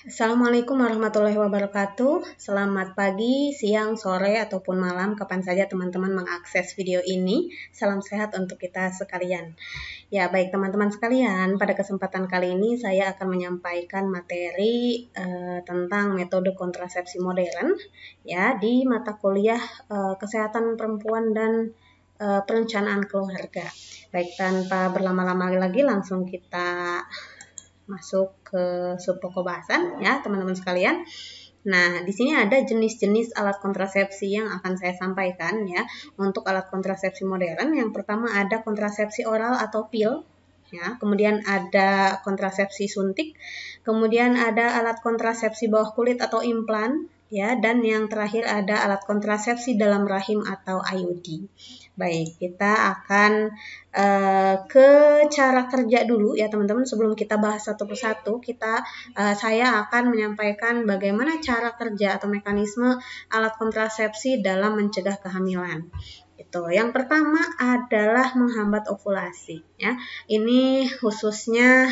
Assalamualaikum warahmatullahi wabarakatuh. Selamat pagi, siang, sore, ataupun malam, kapan saja teman-teman mengakses video ini. Salam sehat untuk kita sekalian. Ya, baik teman-teman sekalian, pada kesempatan kali ini saya akan menyampaikan materi tentang metode kontrasepsi modern ya di mata kuliah Kesehatan Perempuan dan Perencanaan Keluarga. Baik, tanpa berlama-lama lagi langsung kita masuk ke subpokok bahasan ya teman-teman sekalian. Nah, di sini ada jenis-jenis alat kontrasepsi yang akan saya sampaikan ya. Untuk alat kontrasepsi modern, yang pertama ada kontrasepsi oral atau pil ya, kemudian ada kontrasepsi suntik, kemudian ada alat kontrasepsi bawah kulit atau implan ya, dan yang terakhir ada alat kontrasepsi dalam rahim atau IUD. Baik, kita akan ke cara kerja dulu ya teman-teman. Sebelum kita bahas satu persatu, saya akan menyampaikan bagaimana cara kerja atau mekanisme alat kontrasepsi dalam mencegah kehamilan. Yang pertama adalah menghambat ovulasi ya. Ini khususnya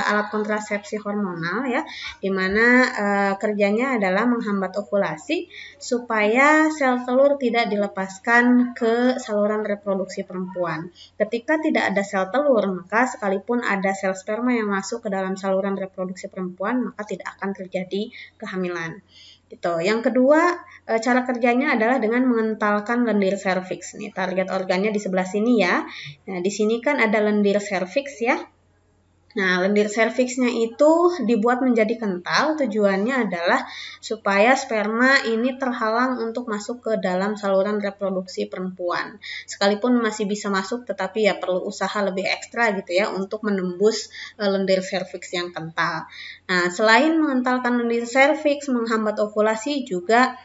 alat kontrasepsi hormonal ya, dimana kerjanya adalah menghambat ovulasi supaya sel telur tidak dilepaskan ke saluran reproduksi perempuan. Ketika tidak ada sel telur, maka sekalipun ada sel sperma yang masuk ke dalam saluran reproduksi perempuan, maka tidak akan terjadi kehamilan. Yang kedua, cara kerjanya adalah dengan mengentalkan lendir serviks. Nih, target organnya di sebelah sini ya. Nah, di sini kan ada lendir serviks ya. Nah, lendir serviksnya itu dibuat menjadi kental, tujuannya adalah supaya sperma ini terhalang untuk masuk ke dalam saluran reproduksi perempuan. Sekalipun masih bisa masuk, tetapi ya perlu usaha lebih ekstra gitu ya untuk menembus lendir serviks yang kental. Nah, selain mengentalkan lendir serviks, menghambat ovulasi juga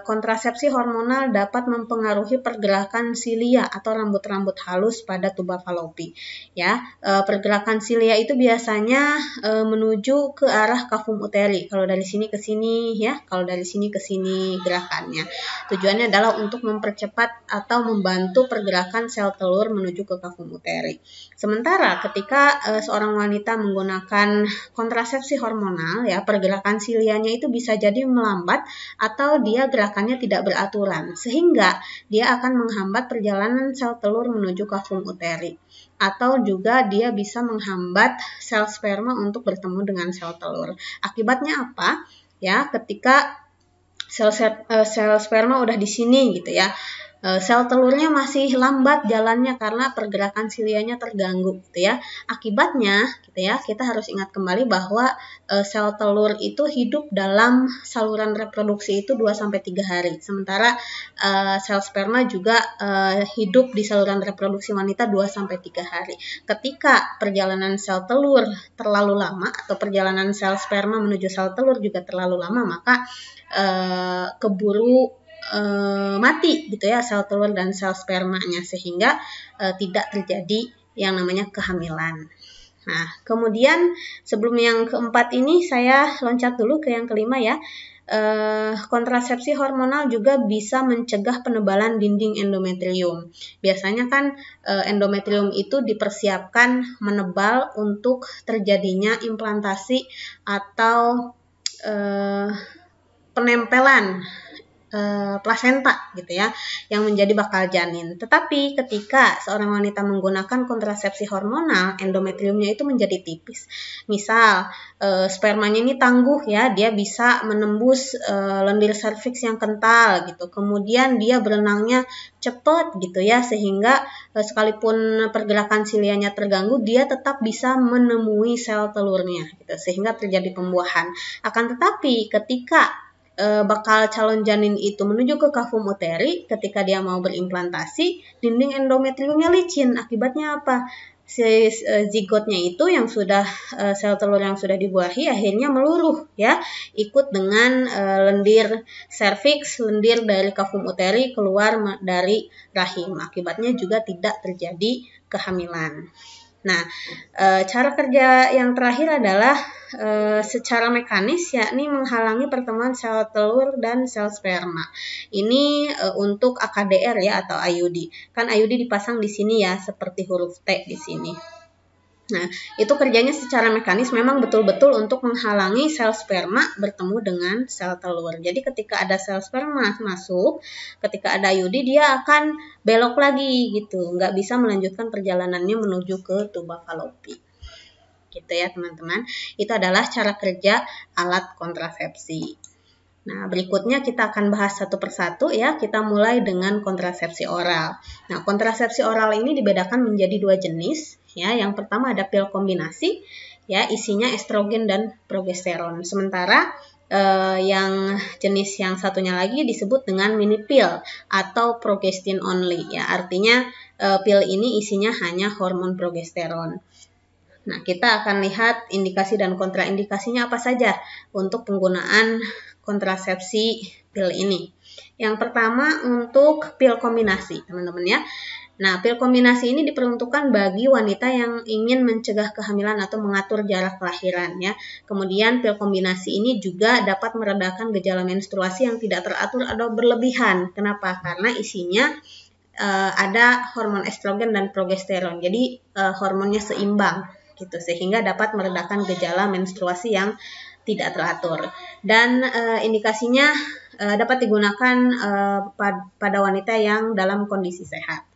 kontrasepsi hormonal dapat mempengaruhi pergerakan silia atau rambut-rambut halus pada tuba falopi. Ya, pergerakan silia itu biasanya menuju ke arah kafum uteri. Kalau dari sini ke sini ya, kalau dari sini ke sini gerakannya. Tujuannya adalah untuk mempercepat atau membantu pergerakan sel telur menuju ke kafum uteri. Sementara ketika seorang wanita menggunakan kontrasepsi hormonal ya, pergerakan silianya itu bisa jadi melambat atau dia gerakannya tidak beraturan, sehingga dia akan menghambat perjalanan sel telur menuju kafum uteri. Atau juga dia bisa menghambat sel sperma untuk bertemu dengan sel telur. Akibatnya apa? Ya, ketika sel sperma udah di sini gitu ya, sel telurnya masih lambat jalannya karena pergerakan silianya terganggu gitu ya. Akibatnya gitu ya, kita harus ingat kembali bahwa sel telur itu hidup dalam saluran reproduksi itu 2-3 hari. Sementara sel sperma juga hidup di saluran reproduksi wanita 2-3 hari. Ketika perjalanan sel telur terlalu lama atau perjalanan sel sperma menuju sel telur juga terlalu lama, maka keburu mati gitu ya sel telur dan sel spermanya, sehingga tidak terjadi yang namanya kehamilan. Nah, kemudian sebelum yang keempat ini saya loncat dulu ke yang kelima ya. Kontrasepsi hormonal juga bisa mencegah penebalan dinding endometrium. Biasanya kan endometrium itu dipersiapkan menebal untuk terjadinya implantasi atau penempelan plasenta gitu ya, yang menjadi bakal janin. Tetapi ketika seorang wanita menggunakan kontrasepsi hormonal, endometriumnya itu menjadi tipis. Misal spermanya ini tangguh ya, dia bisa menembus lendir serviks yang kental gitu. Kemudian dia berenangnya cepat gitu ya, sehingga sekalipun pergerakan silianya terganggu, dia tetap bisa menemui sel telurnya gitu, sehingga terjadi pembuahan. Akan tetapi ketika bakal calon janin itu menuju ke kafum uteri, ketika dia mau berimplantasi, dinding endometriumnya licin. Akibatnya apa? Zigotnya itu yang sudah sel telur yang sudah dibuahi akhirnya meluruh ya, ikut dengan lendir serviks, lendir dari kafum uteri keluar dari rahim. Akibatnya juga tidak terjadi kehamilan. Nah, cara kerja yang terakhir adalah secara mekanis, yakni menghalangi pertemuan sel telur dan sel sperma. Ini untuk AKDR ya atau IUD. Kan IUD dipasang di sini ya, seperti huruf T di sini. Nah, itu kerjanya secara mekanis memang betul-betul untuk menghalangi sel sperma bertemu dengan sel telur. Jadi ketika ada sel sperma masuk, ketika ada IUD dia akan belok lagi gitu, nggak bisa melanjutkan perjalanannya menuju ke tuba falopi. Gitu ya teman-teman. Itu adalah cara kerja alat kontrasepsi. Nah, berikutnya kita akan bahas satu persatu ya. Kita mulai dengan kontrasepsi oral. Nah, kontrasepsi oral ini dibedakan menjadi dua jenis ya. Yang pertama ada pil kombinasi ya, isinya estrogen dan progesteron. Sementara yang jenis yang satunya lagi disebut dengan mini pil atau progestin only ya. Artinya pil ini isinya hanya hormon progesteron. Nah, kita akan lihat indikasi dan kontraindikasinya apa saja untuk penggunaan kontrasepsi pil ini. Yang pertama untuk pil kombinasi, teman-teman ya. Nah, pil kombinasi ini diperuntukkan bagi wanita yang ingin mencegah kehamilan atau mengatur jarak kelahiran ya. Kemudian pil kombinasi ini juga dapat meredakan gejala menstruasi yang tidak teratur atau berlebihan. Kenapa? Karena isinya ada hormon estrogen dan progesteron. Jadi hormonnya seimbang gitu, sehingga dapat meredakan gejala menstruasi yang tidak teratur. Dan indikasinya dapat digunakan pada wanita yang dalam kondisi sehat.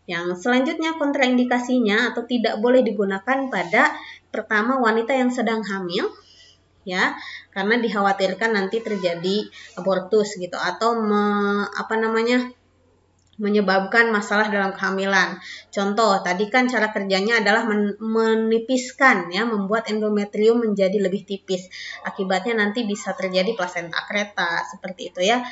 Yang selanjutnya kontraindikasinya atau tidak boleh digunakan pada pertama wanita yang sedang hamil ya, karena dikhawatirkan nanti terjadi abortus gitu atau menyebabkan masalah dalam kehamilan. Contoh, tadi kan cara kerjanya adalah menipiskan ya, membuat endometrium menjadi lebih tipis. Akibatnya nanti bisa terjadi plasenta akreta seperti itu ya,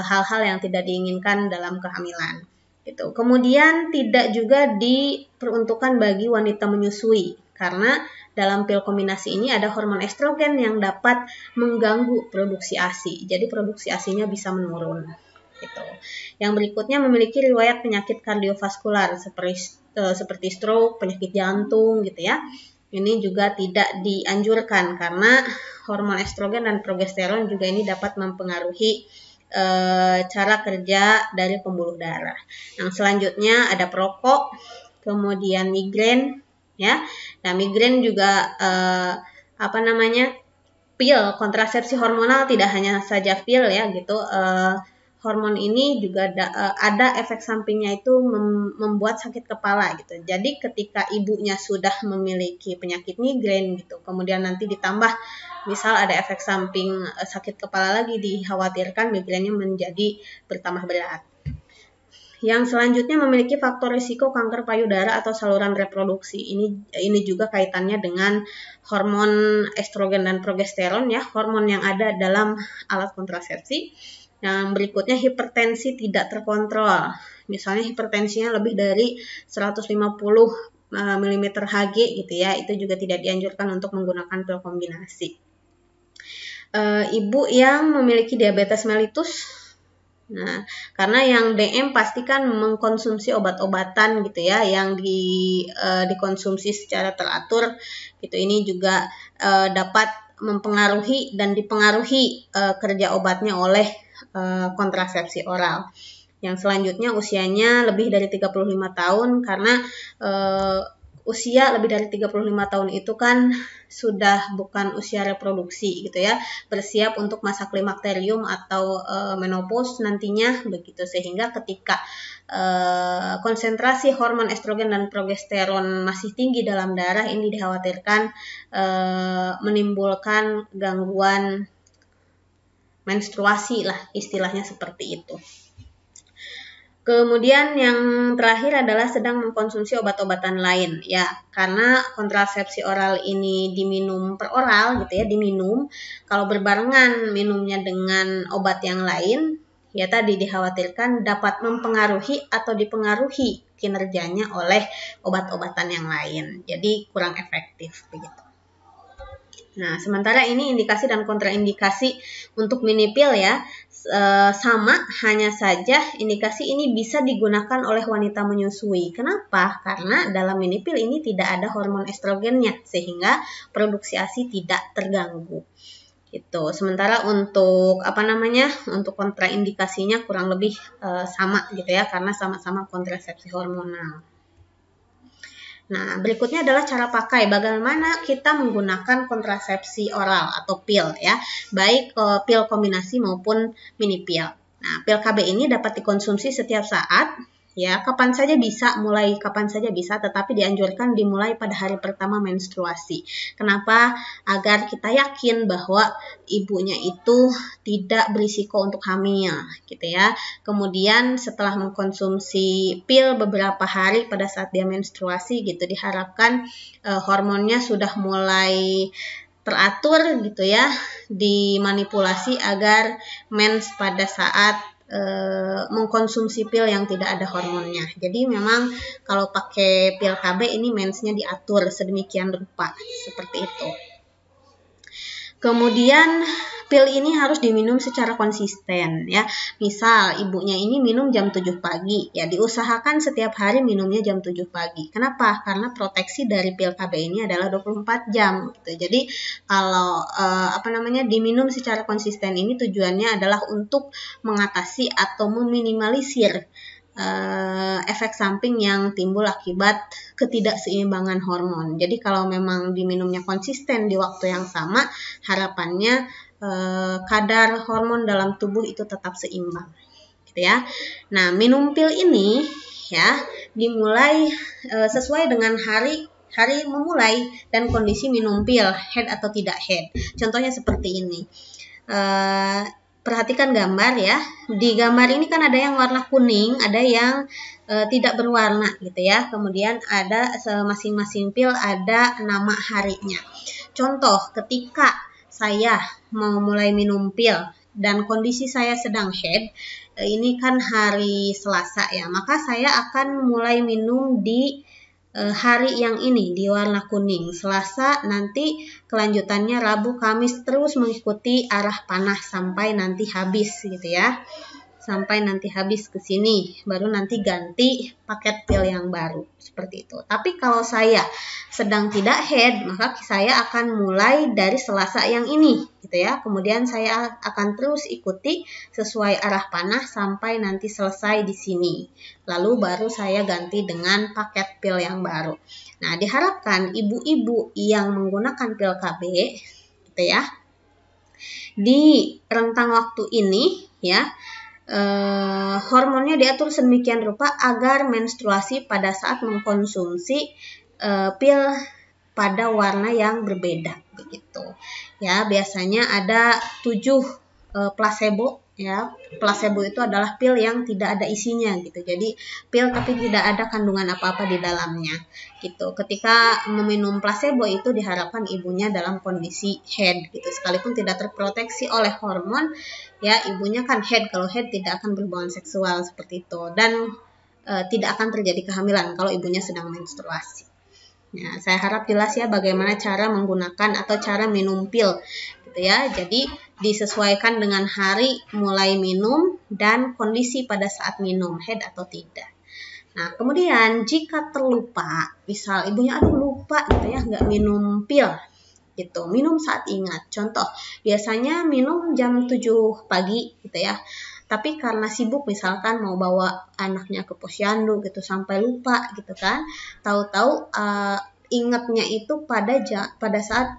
hal-hal yang tidak diinginkan dalam kehamilan. Gitu. Kemudian tidak juga diperuntukkan bagi wanita menyusui karena dalam pil kombinasi ini ada hormon estrogen yang dapat mengganggu produksi ASI. Jadi produksi ASINya bisa menurun. Gitu. Yang berikutnya memiliki riwayat penyakit kardiovaskular seperti stroke, penyakit jantung gitu ya. Ini juga tidak dianjurkan karena hormon estrogen dan progesteron juga ini dapat mempengaruhi cara kerja dari pembuluh darah. Yang selanjutnya ada perokok, kemudian migrain ya. Nah, migrain juga pil kontrasepsi hormonal, tidak hanya saja pil ya gitu. Hormon ini juga ada efek sampingnya, itu membuat sakit kepala gitu. Jadi ketika ibunya sudah memiliki penyakit migrain gitu, kemudian nanti ditambah misal ada efek samping sakit kepala lagi, dikhawatirkan migrainnya menjadi bertambah berat. Yang selanjutnya memiliki faktor risiko kanker payudara atau saluran reproduksi. Ini juga kaitannya dengan hormon estrogen dan progesteron ya, hormon yang ada dalam alat kontrasepsi. Yang berikutnya hipertensi tidak terkontrol. Misalnya hipertensinya lebih dari 150 mm Hg gitu ya, itu juga tidak dianjurkan untuk menggunakan pil kombinasi. Ibu yang memiliki diabetes mellitus, nah karena yang DM pastikan mengkonsumsi obat-obatan gitu ya, yang dikonsumsi secara teratur gitu. Ini juga dapat mempengaruhi dan dipengaruhi kerja obatnya oleh kontrasepsi oral. Yang selanjutnya usianya lebih dari 35 tahun karena usia lebih dari 35 tahun itu kan sudah bukan usia reproduksi gitu ya, bersiap untuk masa klimakterium atau menopause nantinya begitu, sehingga ketika konsentrasi hormon estrogen dan progesteron masih tinggi dalam darah, ini dikhawatirkan menimbulkan gangguan menstruasi lah, istilahnya seperti itu. Kemudian yang terakhir adalah sedang mengkonsumsi obat-obatan lain ya, karena kontrasepsi oral ini diminum per oral gitu ya, diminum. Kalau berbarengan minumnya dengan obat yang lain ya, tadi dikhawatirkan dapat mempengaruhi atau dipengaruhi kinerjanya oleh obat-obatan yang lain, jadi kurang efektif begitu. Nah, sementara ini indikasi dan kontraindikasi untuk mini pil ya, sama, hanya saja indikasi ini bisa digunakan oleh wanita menyusui. Kenapa? Karena dalam mini pil ini tidak ada hormon estrogennya, sehingga produksi ASI tidak terganggu. Gitu. Sementara untuk untuk kontraindikasinya kurang lebih sama gitu ya, karena sama-sama kontrasepsi hormonal. Nah, berikutnya adalah cara pakai. Bagaimana kita menggunakan kontrasepsi oral atau pil ya, baik pil kombinasi maupun mini pil. Nah, pil KB ini dapat dikonsumsi setiap saat ya, kapan saja bisa, tetapi dianjurkan dimulai pada hari pertama menstruasi. Kenapa? Agar kita yakin bahwa ibunya itu tidak berisiko untuk hamil, gitu ya. Kemudian setelah mengkonsumsi pil beberapa hari pada saat dia menstruasi, gitu, diharapkan hormonnya sudah mulai teratur, gitu ya, dimanipulasi agar mens pada saat mengkonsumsi pil yang tidak ada hormonnya. Jadi memang kalau pakai pil KB ini mensnya diatur sedemikian rupa, seperti itu. Kemudian pil ini harus diminum secara konsisten ya. Misal ibunya ini minum jam 7 pagi, ya diusahakan setiap hari minumnya jam 7 pagi. Kenapa? Karena proteksi dari pil KB ini adalah 24 jam gitu. Jadi kalau diminum secara konsisten ini tujuannya adalah untuk mengatasi atau meminimalisir efek samping yang timbul akibat ketidakseimbangan hormon. Jadi kalau memang diminumnya konsisten di waktu yang sama, harapannya kadar hormon dalam tubuh itu tetap seimbang, gitu ya. Nah, minum pil ini ya dimulai sesuai dengan hari memulai dan kondisi minum pil, head atau tidak head. Contohnya seperti ini. Perhatikan gambar ya. Di gambar ini kan ada yang warna kuning, ada yang tidak berwarna gitu ya. Kemudian ada masing-masing pil ada nama harinya. Contoh, ketika saya mau mulai minum pil dan kondisi saya sedang head, ini kan hari Selasa ya, maka saya akan mulai minum di hari yang ini di warna kuning. Selasa, nanti kelanjutannya Rabu, Kamis, terus mengikuti arah panah sampai nanti habis gitu ya. Sampai nanti habis ke sini, baru nanti ganti paket pil yang baru, seperti itu. Tapi kalau saya sedang tidak head, maka saya akan mulai dari Selasa yang ini, gitu ya. Kemudian saya akan terus ikuti sesuai arah panah sampai nanti selesai di sini. Lalu baru saya ganti dengan paket pil yang baru. Nah, diharapkan ibu-ibu yang menggunakan pil KB, gitu ya, di rentang waktu ini, ya, hormonnya diatur sedemikian rupa agar menstruasi pada saat mengkonsumsi pil pada warna yang berbeda begitu. Ya, biasanya ada 7 placebo ya. Placebo itu adalah pil yang tidak ada isinya gitu. Jadi pil tapi tidak ada kandungan apa-apa di dalamnya gitu. Ketika meminum placebo itu diharapkan ibunya dalam kondisi head gitu. Sekalipun tidak terproteksi oleh hormon, ya ibunya kan head. Kalau head tidak akan berhubungan seksual seperti itu, dan tidak akan terjadi kehamilan kalau ibunya sedang menstruasi. Nah, saya harap jelas ya bagaimana cara menggunakan atau cara minum pil gitu ya. Jadi disesuaikan dengan hari mulai minum dan kondisi pada saat minum, head atau tidak. Nah, kemudian jika terlupa, misal ibunya lupa gitu ya, nggak minum pil gitu, minum saat ingat. Contoh, biasanya minum jam 7 pagi gitu ya. Tapi karena sibuk misalkan mau bawa anaknya ke posyandu gitu sampai lupa gitu kan. Tahu-tahu ingatnya itu pada saat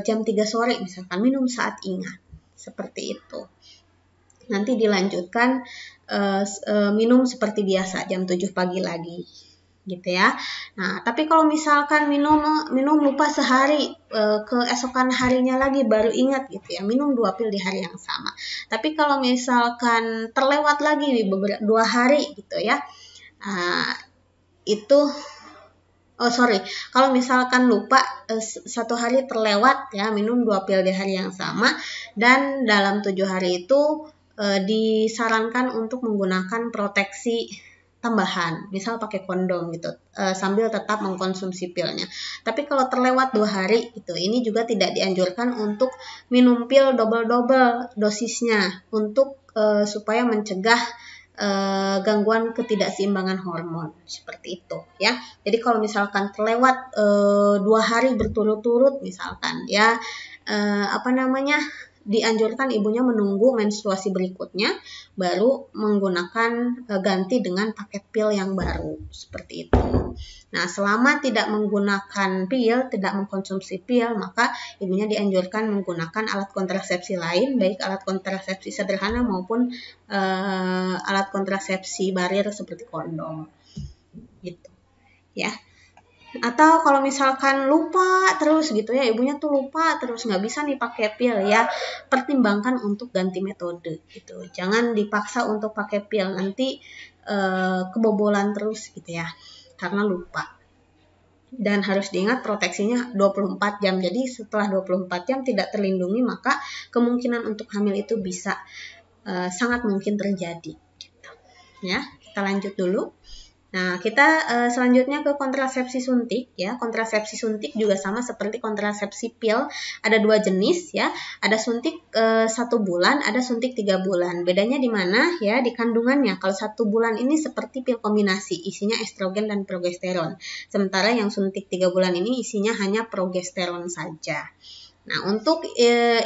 jam 3 sore misalkan, minum saat ingat. Seperti itu. Nanti dilanjutkan minum seperti biasa jam 7 pagi lagi gitu ya. Nah, tapi kalau misalkan minum lupa sehari, keesokan harinya lagi baru ingat gitu ya, minum 2 pil di hari yang sama. Tapi kalau misalkan terlewat lagi 2 hari gitu ya, kalau misalkan lupa 1 hari terlewat ya, minum 2 pil di hari yang sama, dan dalam 7 hari itu disarankan untuk menggunakan proteksi tambahan, misal pakai kondom gitu, sambil tetap mengkonsumsi pilnya. Tapi kalau terlewat 2 hari gitu, ini juga tidak dianjurkan untuk minum pil double dosisnya untuk supaya mencegah gangguan ketidakseimbangan hormon, seperti itu ya. Jadi kalau misalkan terlewat 2 hari berturut-turut misalkan ya, dianjurkan ibunya menunggu menstruasi berikutnya baru menggunakan ganti dengan paket pil yang baru seperti itu. Nah, selama tidak menggunakan pil, tidak mengkonsumsi pil, maka ibunya dianjurkan menggunakan alat kontrasepsi lain, baik alat kontrasepsi sederhana maupun alat kontrasepsi barir seperti kondom. Gitu. Ya. Atau kalau misalkan lupa terus gitu ya, ibunya tuh lupa terus nggak bisa nih pakai pil ya, pertimbangkan untuk ganti metode gitu. Jangan dipaksa untuk pakai pil, nanti kebobolan terus gitu ya karena lupa. Dan harus diingat proteksinya 24 jam. Jadi setelah 24 jam tidak terlindungi, maka kemungkinan untuk hamil itu bisa sangat mungkin terjadi gitu. Ya, kita lanjut dulu. Nah, kita selanjutnya ke kontrasepsi suntik ya. Kontrasepsi suntik juga sama seperti kontrasepsi pil. Ada dua jenis ya. Ada suntik 1 bulan, ada suntik 3 bulan. Bedanya di mana ya? Di kandungannya. Kalau 1 bulan ini seperti pil kombinasi, isinya estrogen dan progesteron. Sementara yang suntik 3 bulan ini isinya hanya progesteron saja. Nah, untuk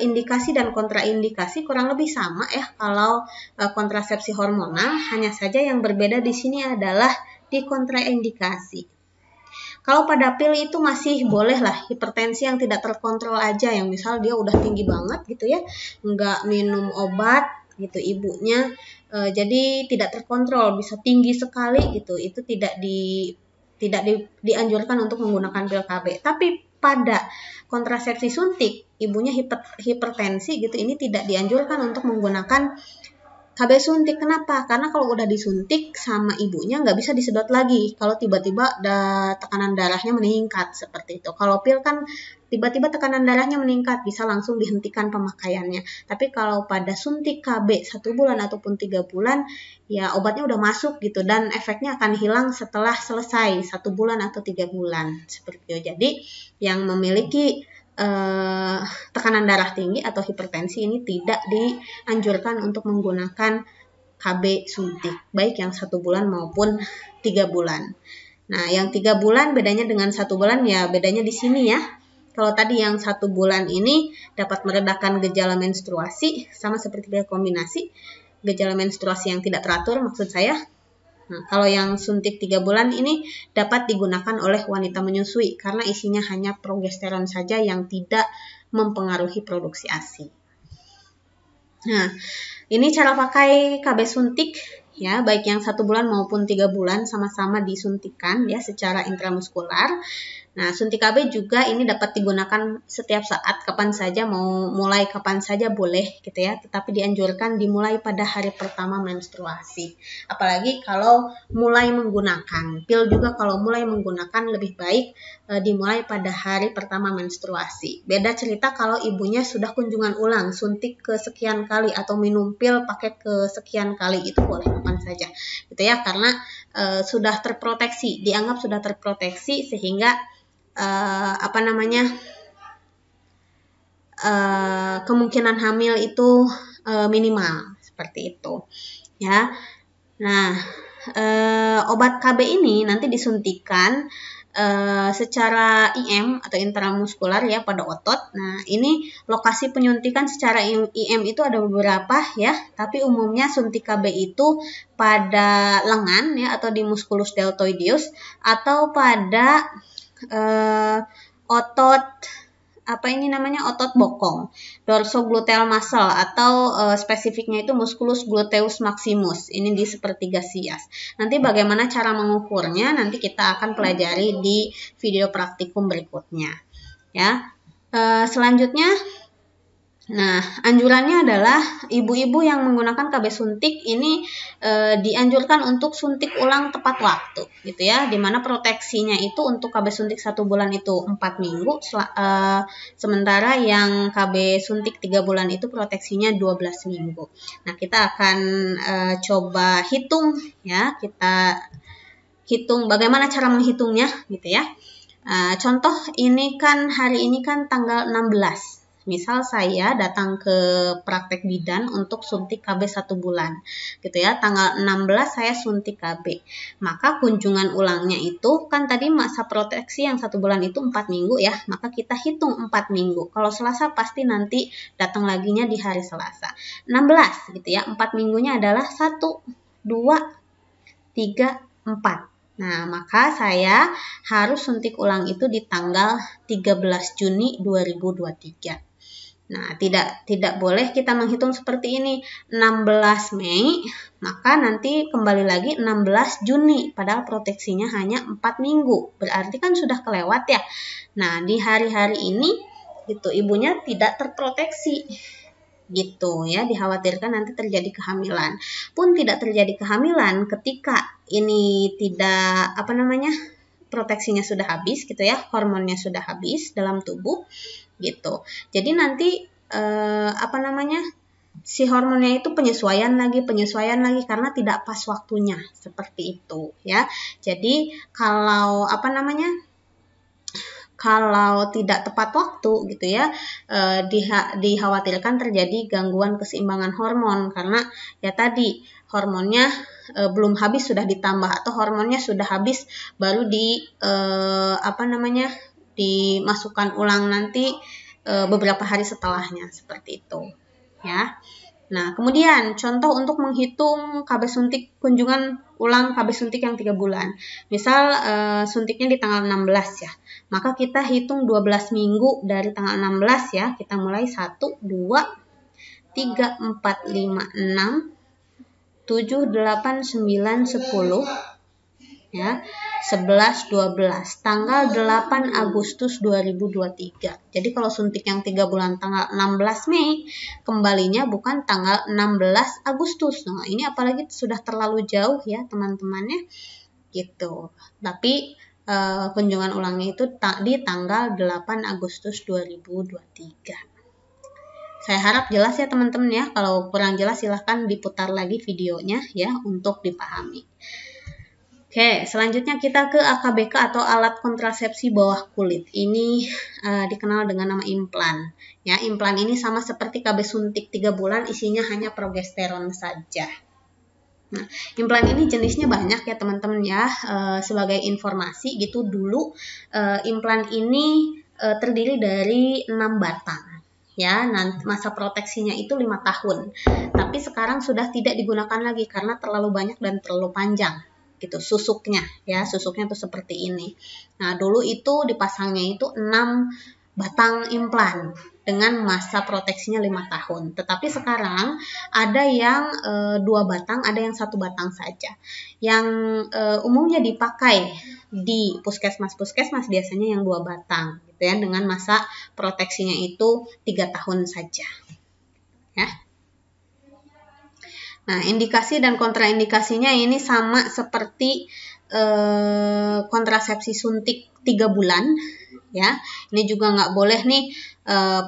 indikasi dan kontraindikasi kurang lebih sama ya kalau kontrasepsi hormonal, hanya saja yang berbeda di sini adalah di kontraindikasi. Kalau pada pil itu masih boleh lah hipertensi yang tidak terkontrol aja, yang misal dia udah tinggi banget gitu ya, nggak minum obat gitu ibunya, jadi tidak terkontrol, bisa tinggi sekali gitu, itu tidak dianjurkan untuk menggunakan pil KB. Tapi pada kontrasepsi suntik, ibunya hipertensi gitu, ini tidak dianjurkan untuk menggunakan KB suntik. Kenapa? Karena kalau udah disuntik sama ibunya nggak bisa disedot lagi kalau tiba-tiba tekanan darahnya meningkat seperti itu. Kalau pil kan tiba-tiba tekanan darahnya meningkat, bisa langsung dihentikan pemakaiannya. Tapi kalau pada suntik KB 1 bulan ataupun 3 bulan, ya obatnya udah masuk gitu dan efeknya akan hilang setelah selesai 1 bulan atau 3 bulan seperti itu. Jadi yang memiliki tekanan darah tinggi atau hipertensi ini tidak dianjurkan untuk menggunakan KB suntik, baik yang 1 bulan maupun 3 bulan. Nah, yang 3 bulan bedanya dengan 1 bulan ya bedanya di sini ya. Kalau tadi yang 1 bulan ini dapat meredakan gejala menstruasi, sama seperti pil kombinasi, gejala menstruasi yang tidak teratur maksud saya. Nah, kalau yang suntik 3 bulan ini dapat digunakan oleh wanita menyusui karena isinya hanya progesteron saja yang tidak mempengaruhi produksi ASI. Nah, ini cara pakai KB suntik ya, baik yang 1 bulan maupun 3 bulan sama-sama disuntikan ya secara intramuskular. Nah, suntik KB juga ini dapat digunakan setiap saat, kapan saja, mau mulai kapan saja boleh gitu ya. Tetapi dianjurkan dimulai pada hari pertama menstruasi. Apalagi kalau mulai menggunakan. Pil juga kalau mulai menggunakan lebih baik dimulai pada hari pertama menstruasi. Beda cerita kalau ibunya sudah kunjungan ulang, suntik kesekian kali atau minum pil pakai kesekian kali, itu boleh kapan saja. Gitu ya, karena sudah terproteksi, dianggap sudah terproteksi sehingga kemungkinan hamil itu minimal seperti itu ya. Nah, obat KB ini nanti disuntikan secara IM atau intramuskular ya pada otot. Nah, ini lokasi penyuntikan secara IM itu ada beberapa ya, tapi umumnya suntik KB itu pada lengan ya atau di musculus deltoideus atau pada otot otot bokong, dorsogluteal muscle atau spesifiknya itu musculus gluteus maximus. Ini di sepertiga sias. Nanti bagaimana cara mengukurnya nanti kita akan pelajari di video praktikum berikutnya. Ya. Selanjutnya, nah, anjurannya adalah ibu-ibu yang menggunakan KB suntik ini dianjurkan untuk suntik ulang tepat waktu gitu ya, dimana proteksinya itu untuk KB suntik 1 bulan itu 4 minggu, sementara yang KB suntik 3 bulan itu proteksinya 12 minggu. Nah, kita akan coba hitung ya, kita hitung bagaimana cara menghitungnya gitu ya. Contoh ini kan hari ini kan tanggal 16 Misal saya datang ke praktek bidan untuk suntik KB 1 bulan, gitu ya. Tanggal 16 saya suntik KB. Maka kunjungan ulangnya itu kan tadi masa proteksi yang 1 bulan itu 4 minggu ya. Maka kita hitung 4 minggu. Kalau Selasa pasti nanti datang laginya di hari Selasa. 16 gitu ya. 4 minggunya adalah 1, 2, 3, 4. Nah, maka saya harus suntik ulang itu di tanggal 13 Juni 2023. Nah, tidak boleh kita menghitung seperti ini. 16 Mei, maka nanti kembali lagi 16 Juni, padahal proteksinya hanya 4 minggu. Berarti kan sudah kelewat ya. Nah, di hari-hari ini gitu ibunya tidak terproteksi. Gitu ya, dikhawatirkan nanti terjadi kehamilan. Pun tidak terjadi kehamilan ketika ini tidak proteksinya sudah habis gitu ya, hormonnya sudah habis dalam tubuh gitu. Jadi nanti si hormonnya itu penyesuaian lagi karena tidak pas waktunya, seperti itu ya. Jadi kalau kalau tidak tepat waktu gitu ya, dikhawatirkan terjadi gangguan keseimbangan hormon karena ya tadi hormonnya belum habis sudah ditambah, atau hormonnya sudah habis baru dimasukkan ulang nanti beberapa hari setelahnya, seperti itu ya. Nah, kemudian contoh untuk menghitung KB suntik kunjungan ulang KB suntik yang 3 bulan. Misal suntiknya di tanggal 16 ya. Maka kita hitung 12 minggu dari tanggal 16 ya. Kita mulai 1, 2, 3, 4, 5, 6, 7, 8, 9, 10 ya. 11, 12, tanggal 8 Agustus 2023. Jadi kalau suntik yang 3 bulan tanggal 16 Mei, kembalinya bukan tanggal 16 Agustus. Nah, ini apalagi sudah terlalu jauh ya teman-temannya gitu. Tapi kunjungan ulangnya itu di tanggal 8 Agustus 2023. Saya harap jelas ya teman-teman ya. Kalau kurang jelas silahkan diputar lagi videonya ya untuk dipahami. Oke, selanjutnya kita ke AKBK atau alat kontrasepsi bawah kulit. Ini dikenal dengan nama implan. Ya, implan ini sama seperti KB suntik 3 bulan, isinya hanya progesteron saja. Nah, implan ini jenisnya banyak ya teman-teman ya. Sebagai informasi gitu, dulu implan ini terdiri dari 6 batang. Ya, nanti masa proteksinya itu 5 tahun. Tapi sekarang sudah tidak digunakan lagi karena terlalu banyak dan terlalu panjang. Gitu susuknya ya, susuknya tuh seperti ini. Nah, dulu itu dipasangnya itu 6 batang implan dengan masa proteksinya 5 tahun. Tetapi sekarang ada yang 2 batang, ada yang 1 batang saja. Yang umumnya dipakai di puskesmas biasanya yang 2 batang gitu ya, dengan masa proteksinya itu 3 tahun saja. Ya. Nah, indikasi dan kontraindikasinya ini sama seperti kontrasepsi suntik 3 bulan ya. Ini juga nggak boleh nih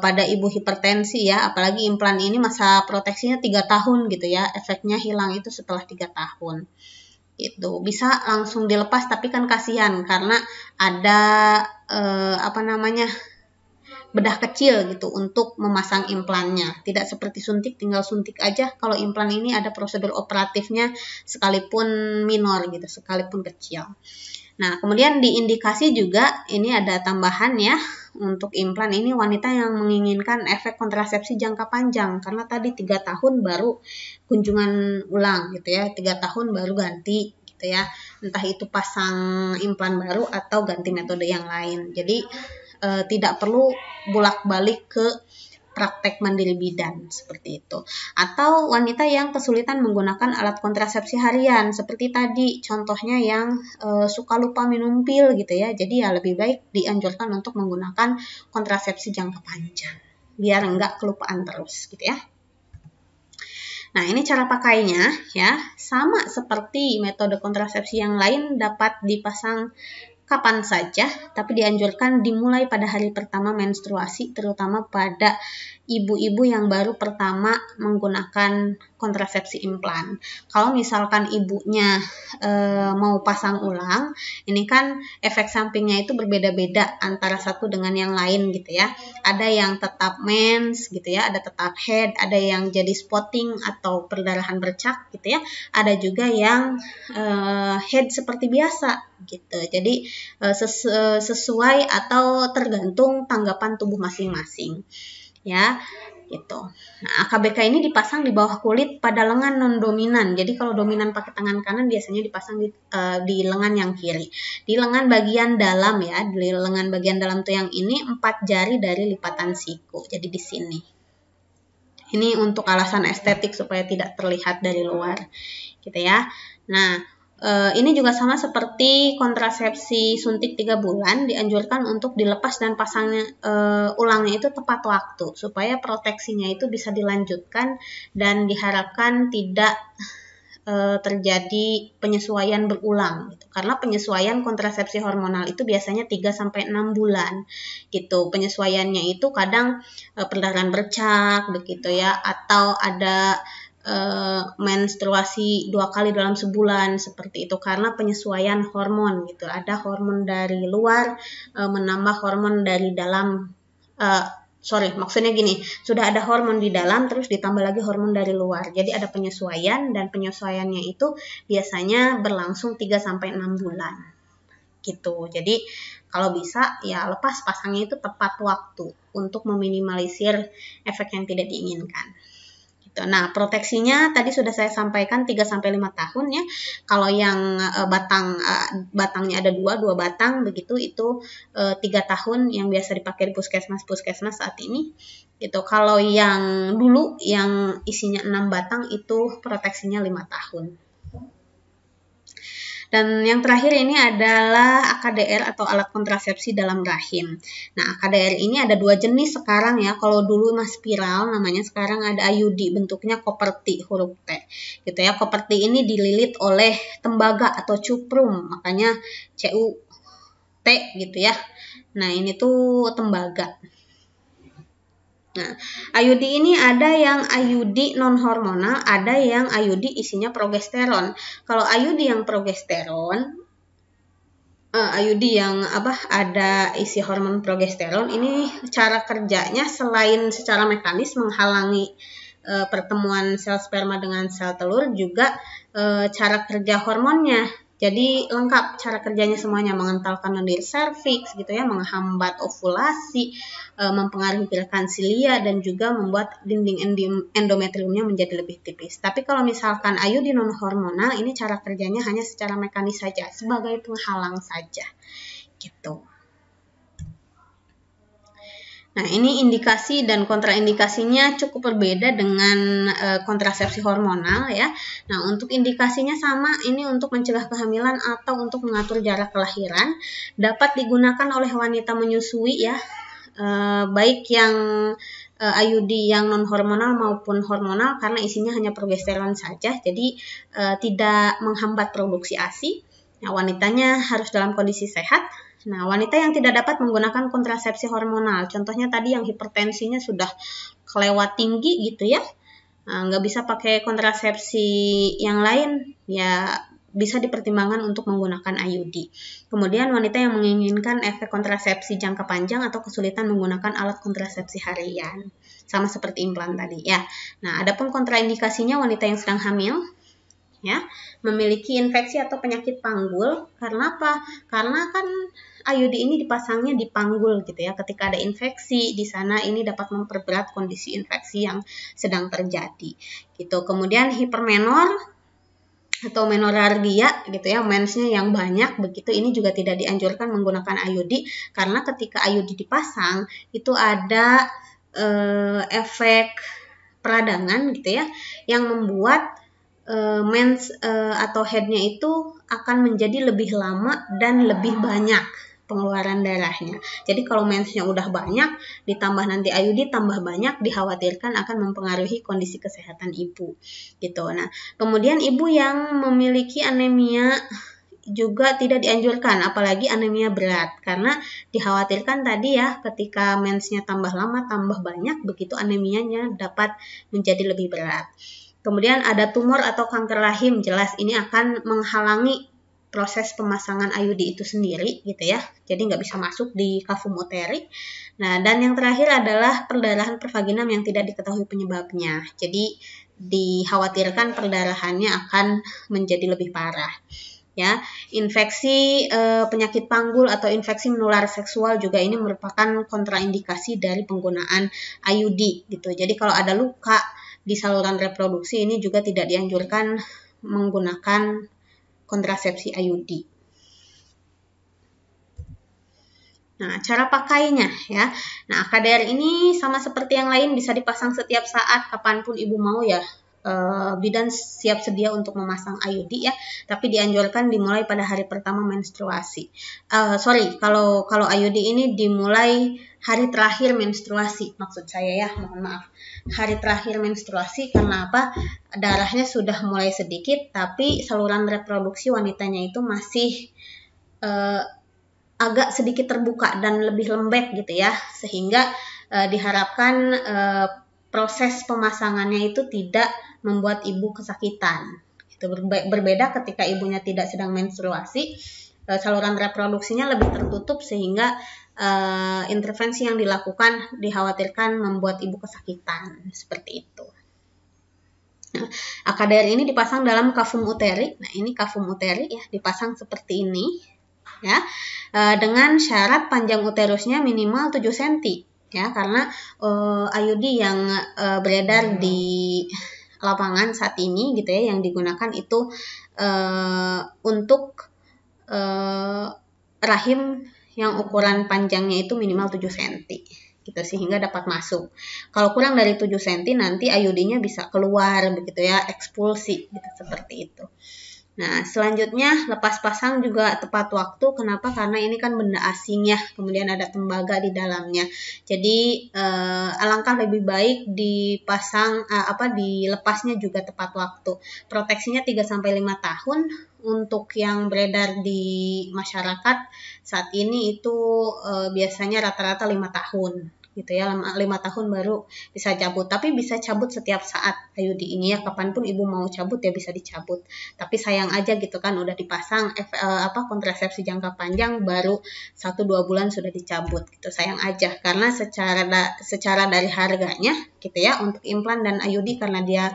pada ibu hipertensi ya, apalagi implan ini masa proteksinya 3 tahun gitu ya. Efeknya hilang itu setelah 3 tahun. Itu bisa langsung dilepas, tapi kan kasihan karena ada bedah kecil gitu untuk memasang implannya. Tidak seperti suntik, tinggal suntik aja. Kalau implan ini ada prosedur operatifnya sekalipun minor gitu, sekalipun kecil. Nah, kemudian di indikasi juga ini ada tambahan ya. Untuk implan ini wanita yang menginginkan efek kontrasepsi jangka panjang, karena tadi 3 tahun baru kunjungan ulang gitu ya, 3 tahun baru ganti gitu ya. Entah itu pasang implan baru atau ganti metode yang lain. Jadi tidak perlu bolak-balik ke praktek mandiri bidan seperti itu. Atau wanita yang kesulitan menggunakan alat kontrasepsi harian seperti tadi contohnya yang suka lupa minum pil gitu ya. Jadi ya lebih baik dianjurkan untuk menggunakan kontrasepsi jangka panjang biar enggak kelupaan terus gitu ya. Nah, ini cara pakainya ya, sama seperti metode kontrasepsi yang lain, dapat dipasang kapan saja, tapi dianjurkan dimulai pada hari pertama menstruasi, terutama pada ibu-ibu yang baru pertama menggunakan kontrasepsi implan. Kalau misalkan ibunya mau pasang ulang, ini kan efek sampingnya itu berbeda-beda antara satu dengan yang lain gitu ya. Ada yang tetap mens gitu ya, ada tetap head, ada yang jadi spotting atau perdarahan bercak gitu ya. Ada juga yang head seperti biasa gitu. Jadi sesuai atau tergantung tanggapan tubuh masing-masing. Ya, gitu. Nah, AKBK ini dipasang di bawah kulit pada lengan non dominan. Jadi kalau dominan pakai tangan kanan biasanya dipasang di lengan yang kiri. Di lengan bagian dalam ya, di lengan bagian dalam tuh yang ini 4 jari dari lipatan siku. Jadi di sini. Ini untuk alasan estetik supaya tidak terlihat dari luar, gitu ya. Nah, ini juga sama seperti kontrasepsi suntik 3 bulan, dianjurkan untuk dilepas dan pasang ulangnya itu tepat waktu, supaya proteksinya itu bisa dilanjutkan dan diharapkan tidak terjadi penyesuaian berulang gitu. Karena penyesuaian kontrasepsi hormonal itu biasanya 3-6 bulan gitu. Penyesuaiannya itu kadang perdarahan bercak begitu ya, atau ada menstruasi 2 kali dalam sebulan seperti itu karena penyesuaian hormon gitu. Ada hormon dari luar menambah hormon dari dalam. Maksudnya gini, sudah ada hormon di dalam terus ditambah lagi hormon dari luar. Jadi ada penyesuaian dan penyesuaiannya itu biasanya berlangsung 3-6 bulan. Gitu. Jadi kalau bisa ya lepas pasangnya itu tepat waktu untuk meminimalisir efek yang tidak diinginkan. Gitu. Nah, proteksinya tadi sudah saya sampaikan 3-5 tahun ya. Kalau yang batangnya ada 2 batang begitu itu 3 tahun yang biasa dipakai di puskesmas saat ini. Gitu. Kalau yang dulu yang isinya 6 batang itu proteksinya 5 tahun. Dan yang terakhir ini adalah AKDR atau alat kontrasepsi dalam rahim. Nah, AKDR ini ada 2 jenis sekarang ya. Kalau dulu spiral namanya, sekarang ada IUD bentuknya koperti huruf T. Gitu ya. Koperti ini dililit oleh tembaga atau cuprum, makanya CUT gitu ya. Nah, ini tuh tembaga. Nah, IUD ini ada yang IUD non-hormonal, ada yang IUD isinya progesteron. Kalau IUD yang progesteron, IUD yang ada isi hormon progesteron, ini cara kerjanya selain secara mekanis menghalangi pertemuan sel sperma dengan sel telur, juga cara kerja hormonnya. Jadi lengkap cara kerjanya semuanya, mengentalkan lendir serviks gitu ya, menghambat ovulasi, mempengaruhi gerakan silia, dan juga membuat dinding endometriumnya menjadi lebih tipis. Tapi kalau misalkan IUD non hormonal, ini cara kerjanya hanya secara mekanis saja, sebagai penghalang saja gitu. Nah, ini indikasi dan kontraindikasinya cukup berbeda dengan kontrasepsi hormonal ya. Nah, untuk indikasinya sama, ini untuk mencegah kehamilan atau untuk mengatur jarak kelahiran, dapat digunakan oleh wanita menyusui ya, baik yang IUD yang non hormonal maupun hormonal, karena isinya hanya progesteron saja, jadi tidak menghambat produksi ASI. Nah, wanitanya harus dalam kondisi sehat. Nah, wanita yang tidak dapat menggunakan kontrasepsi hormonal, contohnya tadi yang hipertensinya sudah kelewat tinggi gitu ya, nggak bisa pakai kontrasepsi yang lain, ya bisa dipertimbangkan untuk menggunakan IUD. Kemudian wanita yang menginginkan efek kontrasepsi jangka panjang atau kesulitan menggunakan alat kontrasepsi harian, sama seperti implan tadi ya. Nah, adapun kontraindikasinya wanita yang sedang hamil, ya, memiliki infeksi atau penyakit panggul. Karena apa? Karena kan IUD ini dipasangnya di panggul gitu ya. Ketika ada infeksi di sana, ini dapat memperberat kondisi infeksi yang sedang terjadi gitu. Kemudian hipermenor atau menorrhagia gitu ya, mensnya yang banyak begitu, ini juga tidak dianjurkan menggunakan IUD, karena ketika IUD dipasang itu ada efek peradangan gitu ya, yang membuat mens atau headnya itu akan menjadi lebih lama dan lebih banyak pengeluaran darahnya. Jadi kalau mensnya udah banyak, ditambah nanti IUD tambah banyak, dikhawatirkan akan mempengaruhi kondisi kesehatan ibu gitu. Nah, kemudian ibu yang memiliki anemia juga tidak dianjurkan, apalagi anemia berat, karena dikhawatirkan tadi ya ketika mensnya tambah lama, tambah banyak, begitu anemianya dapat menjadi lebih berat. Kemudian ada tumor atau kanker rahim, jelas ini akan menghalangi proses pemasangan IUD itu sendiri gitu ya, jadi nggak bisa masuk di kavum uteri. Nah, dan yang terakhir adalah perdarahan pervaginam yang tidak diketahui penyebabnya, jadi dikhawatirkan perdarahannya akan menjadi lebih parah. Ya, infeksi penyakit panggul atau infeksi menular seksual juga ini merupakan kontraindikasi dari penggunaan IUD gitu. Jadi kalau ada luka di saluran reproduksi ini juga tidak dianjurkan menggunakan kontrasepsi IUD. Nah, cara pakainya ya. Nah, KDR ini sama seperti yang lain bisa dipasang setiap saat kapanpun ibu mau ya. Bidan siap sedia untuk memasang IUD ya, tapi dianjurkan dimulai pada hari pertama menstruasi. Kalau IUD ini dimulai hari terakhir menstruasi, maksud saya ya, mohon maaf. Hari terakhir menstruasi karena apa? Darahnya sudah mulai sedikit, tapi saluran reproduksi wanitanya itu masih agak sedikit terbuka dan lebih lembek gitu ya, sehingga diharapkan proses pemasangannya itu tidak membuat ibu kesakitan. Itu berbeda ketika ibunya tidak sedang menstruasi, saluran reproduksinya lebih tertutup sehingga intervensi yang dilakukan dikhawatirkan membuat ibu kesakitan, seperti itu. Nah, KDR ini dipasang dalam kavum uteri. Nah, ini kavum uteri ya, dipasang seperti ini ya, dengan syarat panjang uterusnya minimal 7 cm ya, karena IUD yang beredar di lapangan saat ini gitu ya, yang digunakan itu untuk rahim yang ukuran panjangnya itu minimal 7 cm gitu, sehingga dapat masuk. Kalau kurang dari 7 cm nanti IUD-nya bisa keluar begitu ya, ekspulsi gitu, seperti itu. Nah, selanjutnya lepas pasang juga tepat waktu. Kenapa? Karena ini kan benda asing ya, kemudian ada tembaga di dalamnya. Jadi alangkah lebih baik dipasang dilepasnya juga tepat waktu. Proteksinya 3-5 tahun. Untuk yang beredar di masyarakat saat ini itu biasanya rata-rata 5 tahun. Gitu ya, 5 tahun baru bisa cabut, tapi bisa cabut setiap saat IUD ini ya, kapanpun ibu mau cabut ya bisa dicabut, tapi sayang aja gitu kan, udah dipasang kontrasepsi jangka panjang baru 1-2 bulan sudah dicabut gitu, sayang aja, karena secara dari harganya gitu ya, untuk implan dan IUD karena dia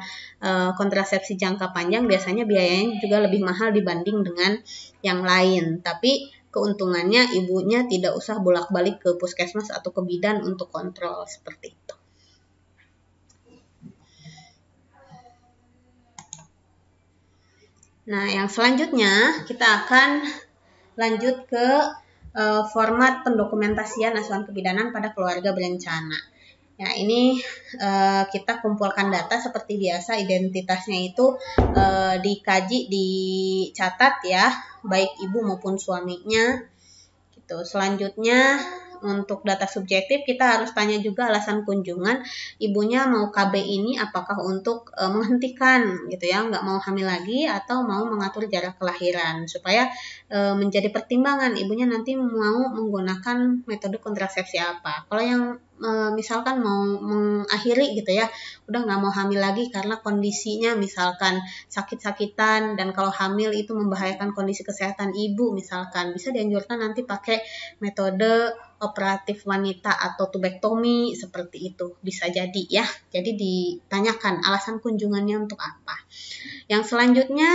kontrasepsi jangka panjang biasanya biayanya juga lebih mahal dibanding dengan yang lain, tapi keuntungannya ibunya tidak usah bolak-balik ke puskesmas atau ke bidan untuk kontrol, seperti itu. Nah, yang selanjutnya kita akan lanjut ke format pendokumentasian asuhan kebidanan pada keluarga berencana. Nah, ini kita kumpulkan data seperti biasa, identitasnya itu dikaji, dicatat ya, baik ibu maupun suaminya gitu. Selanjutnya untuk data subjektif kita harus tanya juga alasan kunjungan ibunya mau KB ini apakah untuk menghentikan gitu ya, nggak mau hamil lagi atau mau mengatur jarak kelahiran, supaya menjadi pertimbangan ibunya nanti mau menggunakan metode kontrasepsi apa. Kalau yang misalkan mau mengakhiri gitu ya, udah nggak mau hamil lagi karena kondisinya misalkan sakit-sakitan dan kalau hamil itu membahayakan kondisi kesehatan ibu misalkan, bisa dianjurkan nanti pakai metode operatif wanita atau tubektomi, seperti itu bisa jadi ya. Jadi ditanyakan alasan kunjungannya untuk apa. Yang selanjutnya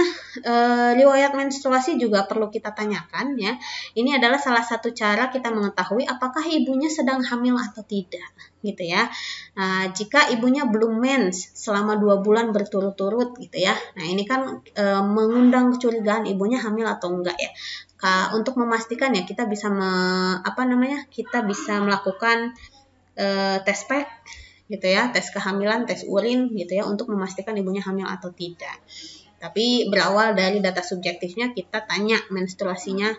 riwayat menstruasi juga perlu kita tanyakan ya. Ini adalah salah satu cara kita mengetahui apakah ibunya sedang hamil atau tidak gitu ya. Nah, jika ibunya belum mens selama 2 bulan berturut-turut gitu ya. Nah, ini kan mengundang kecurigaan ibunya hamil atau enggak ya. Untuk memastikan ya kita bisa kita bisa melakukan tes pack gitu ya, tes kehamilan, tes urin gitu ya, untuk memastikan ibunya hamil atau tidak. Tapi berawal dari data subjektifnya kita tanya menstruasinya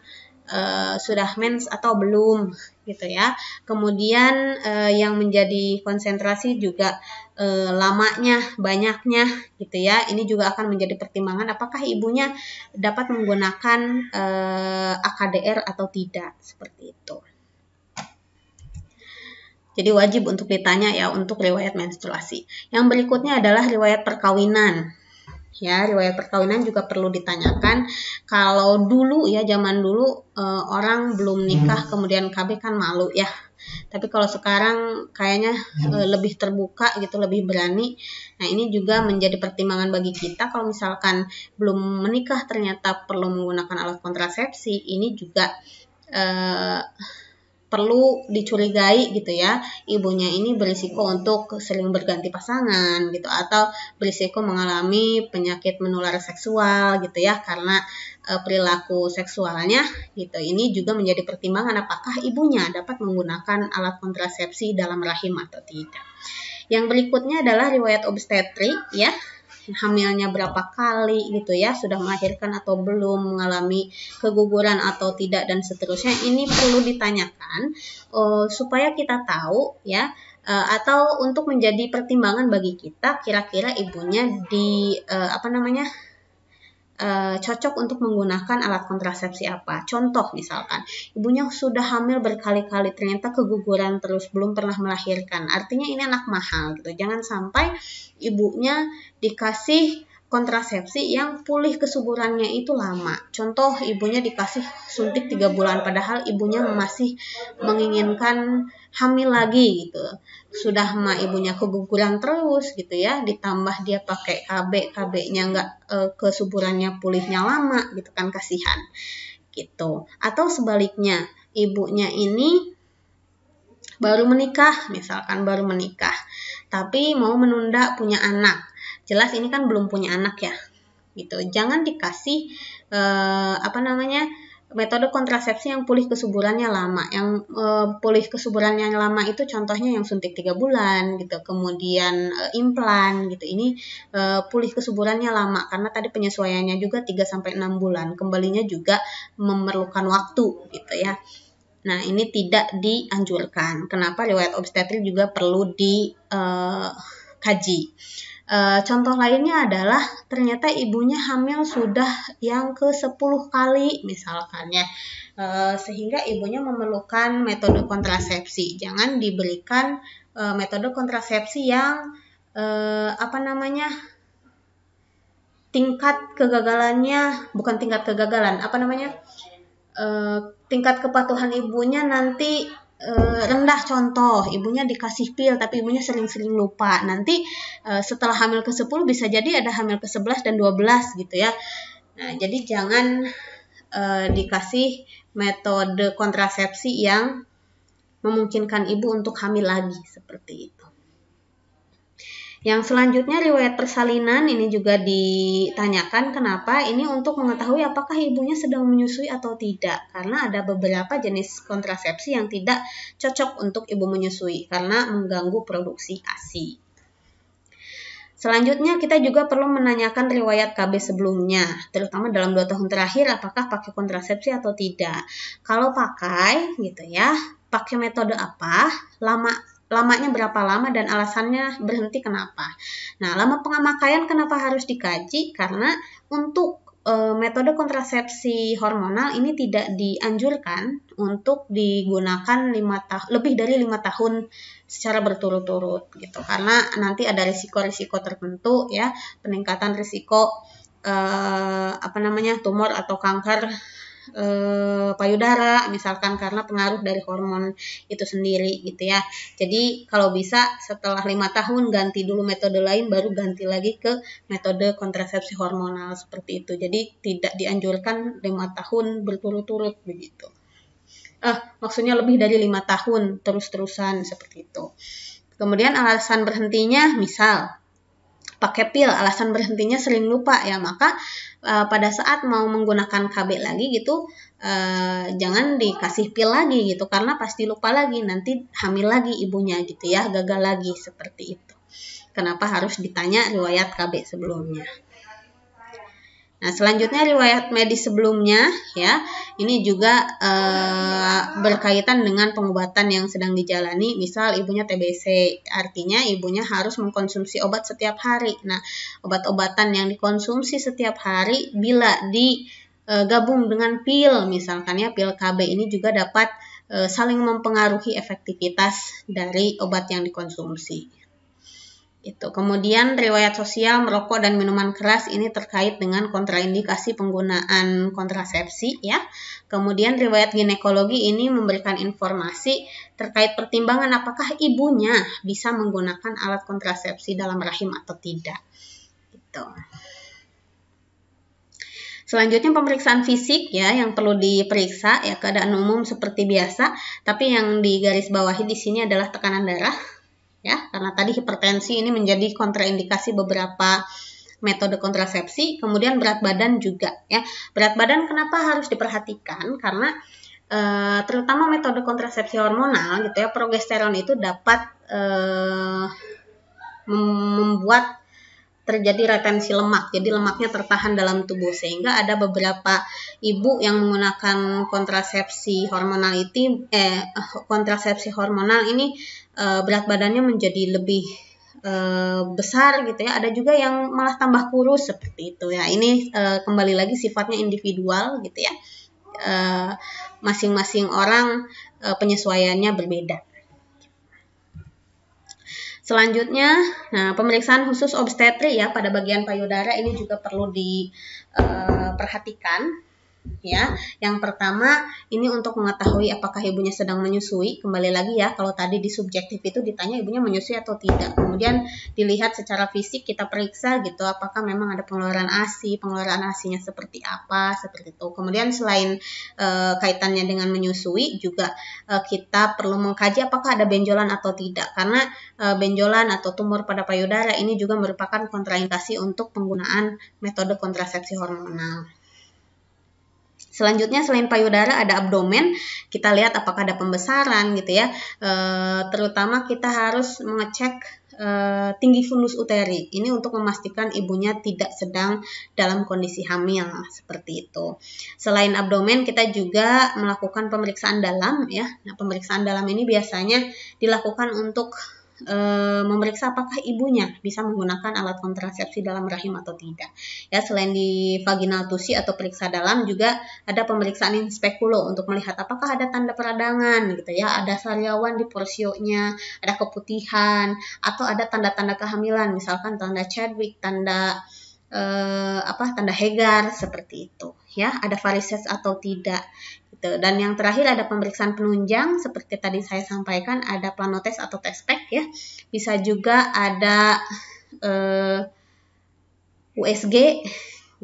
sudah mens atau belum gitu ya. Kemudian yang menjadi konsentrasi juga lamanya, banyaknya gitu ya. Ini juga akan menjadi pertimbangan apakah ibunya dapat menggunakan AKDR atau tidak, seperti itu. Jadi wajib untuk ditanya ya untuk riwayat menstruasi. Yang berikutnya adalah riwayat perkawinan. Ya, riwayat perkawinan juga perlu ditanyakan. Kalau dulu ya, zaman dulu orang belum nikah kemudian KB kan malu ya. Tapi kalau sekarang kayaknya lebih terbuka gitu, lebih berani. Nah, ini juga menjadi pertimbangan bagi kita kalau misalkan belum menikah ternyata perlu menggunakan alat kontrasepsi. Ini juga perlu dicurigai gitu ya, ibunya ini berisiko untuk sering berganti pasangan gitu, atau berisiko mengalami penyakit menular seksual gitu ya, karena perilaku seksualnya gitu. Ini juga menjadi pertimbangan apakah ibunya dapat menggunakan alat kontrasepsi dalam rahim atau tidak. Yang berikutnya adalah riwayat obstetrik ya, hamilnya berapa kali gitu ya, sudah melahirkan atau belum, mengalami keguguran atau tidak, dan seterusnya. Ini perlu ditanyakan supaya kita tahu ya, atau untuk menjadi pertimbangan bagi kita, kira-kira ibunya cocok untuk menggunakan alat kontrasepsi apa. Contoh misalkan, ibunya sudah hamil berkali-kali, ternyata keguguran terus, belum pernah melahirkan. Artinya ini anak mahal gitu. Jangan sampai ibunya dikasih kontrasepsi yang pulih kesuburannya itu lama. Contoh, ibunya dikasih suntik 3 bulan, padahal ibunya masih menginginkan hamil lagi gitu. Sudah ibunya keguguran terus gitu ya, ditambah dia pakai KB-nya nggak kesuburannya pulihnya lama gitu kan, kasihan gitu. Atau sebaliknya, ibunya ini baru menikah, misalkan baru menikah tapi mau menunda punya anak. Jelas ini kan belum punya anak ya gitu. Jangan dikasih metode kontrasepsi yang pulih kesuburannya lama. Yang pulih kesuburannya lama itu contohnya yang suntik 3 bulan gitu, kemudian implan gitu. Ini pulih kesuburannya lama karena tadi penyesuaiannya juga 3-6 bulan. Kembalinya juga memerlukan waktu gitu ya. Nah, ini tidak dianjurkan. Kenapa? Riwayat obstetrik juga perlu dikaji. Contoh lainnya adalah ternyata ibunya hamil sudah yang ke-10 kali misalkan ya, sehingga ibunya memerlukan metode kontrasepsi. Jangan diberikan metode kontrasepsi yang tingkat kegagalannya, bukan tingkat kegagalan, tingkat kepatuhan ibunya nanti rendah. Contoh, ibunya dikasih pil tapi ibunya sering-sering lupa. Nanti setelah hamil ke-10 bisa jadi ada hamil ke-11 dan 12 gitu ya. Nah, jadi jangan dikasih metode kontrasepsi yang memungkinkan ibu untuk hamil lagi, seperti itu. Yang selanjutnya riwayat persalinan, ini juga ditanyakan. Kenapa? Ini untuk mengetahui apakah ibunya sedang menyusui atau tidak. Karena ada beberapa jenis kontrasepsi yang tidak cocok untuk ibu menyusui karena mengganggu produksi ASI. Selanjutnya kita juga perlu menanyakan riwayat KB sebelumnya, terutama dalam 2 tahun terakhir apakah pakai kontrasepsi atau tidak. Kalau pakai gitu ya, pakai metode apa, lamanya berapa lama, dan alasannya berhenti kenapa. Nah, lama pemakaian kenapa harus dikaji? Karena untuk metode kontrasepsi hormonal ini tidak dianjurkan untuk digunakan lebih dari 5 tahun secara berturut-turut gitu. Karena nanti ada risiko-risiko tertentu ya, peningkatan risiko tumor atau kanker payudara misalkan karena pengaruh dari hormon itu sendiri gitu ya. Jadi kalau bisa setelah 5 tahun ganti dulu metode lain, baru ganti lagi ke metode kontrasepsi hormonal, seperti itu. Jadi tidak dianjurkan 5 tahun berturut-turut begitu. Maksudnya lebih dari 5 tahun terus-terusan, seperti itu. Kemudian alasan berhentinya, misal pakai pil, alasan berhentinya sering lupa ya, maka pada saat mau menggunakan KB lagi gitu, jangan dikasih pil lagi gitu, karena pasti lupa lagi, nanti hamil lagi ibunya gitu ya, gagal lagi, seperti itu. Kenapa harus ditanya riwayat KB sebelumnya. Nah, selanjutnya riwayat medis sebelumnya ya. Ini juga berkaitan dengan pengobatan yang sedang dijalani. Misal ibunya TBC, artinya ibunya harus mengkonsumsi obat setiap hari. Nah, obat-obatan yang dikonsumsi setiap hari bila digabung dengan pil, misalkan ya pil KB ini juga dapat saling mempengaruhi efektivitas dari obat yang dikonsumsi. Itu. Kemudian riwayat sosial merokok dan minuman keras ini terkait dengan kontraindikasi penggunaan kontrasepsi ya. Kemudian riwayat ginekologi ini memberikan informasi terkait pertimbangan apakah ibunya bisa menggunakan alat kontrasepsi dalam rahim atau tidak. Gitu. Selanjutnya pemeriksaan fisik ya yang perlu diperiksa ya, keadaan umum seperti biasa, tapi yang digarisbawahi di sini adalah tekanan darah. Ya, karena tadi hipertensi ini menjadi kontraindikasi beberapa metode kontrasepsi. Kemudian berat badan juga ya. Berat badan kenapa harus diperhatikan? Karena terutama metode kontrasepsi hormonal gitu ya, progesteron itu dapat membuat terjadi retensi lemak, jadi lemaknya tertahan dalam tubuh, sehingga ada beberapa ibu yang menggunakan kontrasepsi hormonal ini berat badannya menjadi lebih besar gitu ya. Ada juga yang malah tambah kurus seperti itu ya. Ini kembali lagi sifatnya individual gitu ya. Masing-masing orang penyesuaiannya berbeda. Selanjutnya, nah pemeriksaan khusus obstetri ya pada bagian payudara ini juga perlu diperhatikan. Ya, yang pertama ini untuk mengetahui apakah ibunya sedang menyusui. Kembali lagi ya, kalau tadi di subjektif itu ditanya ibunya menyusui atau tidak. Kemudian dilihat secara fisik, kita periksa gitu apakah memang ada pengeluaran ASI-nya seperti apa, seperti itu. Kemudian selain kaitannya dengan menyusui juga kita perlu mengkaji apakah ada benjolan atau tidak. Karena benjolan atau tumor pada payudara ini juga merupakan kontraindikasi untuk penggunaan metode kontrasepsi hormonal. Selanjutnya selain payudara ada abdomen, kita lihat apakah ada pembesaran gitu ya. Terutama kita harus mengecek tinggi fundus uteri. Ini untuk memastikan ibunya tidak sedang dalam kondisi hamil seperti itu. Selain abdomen kita juga melakukan pemeriksaan dalam ya. Nah, pemeriksaan dalam ini biasanya dilakukan untuk memeriksa apakah ibunya bisa menggunakan alat kontrasepsi dalam rahim atau tidak. Ya, selain di vaginal tusi atau periksa dalam juga ada pemeriksaan in speculo untuk melihat apakah ada tanda peradangan gitu ya, ada sariawan di porsionya, ada keputihan atau ada tanda-tanda kehamilan, misalkan tanda Chadwick, tanda Hegar seperti itu ya, ada varises atau tidak. Dan yang terakhir ada pemeriksaan penunjang seperti tadi saya sampaikan, ada planotes atau tespek ya. Bisa juga ada USG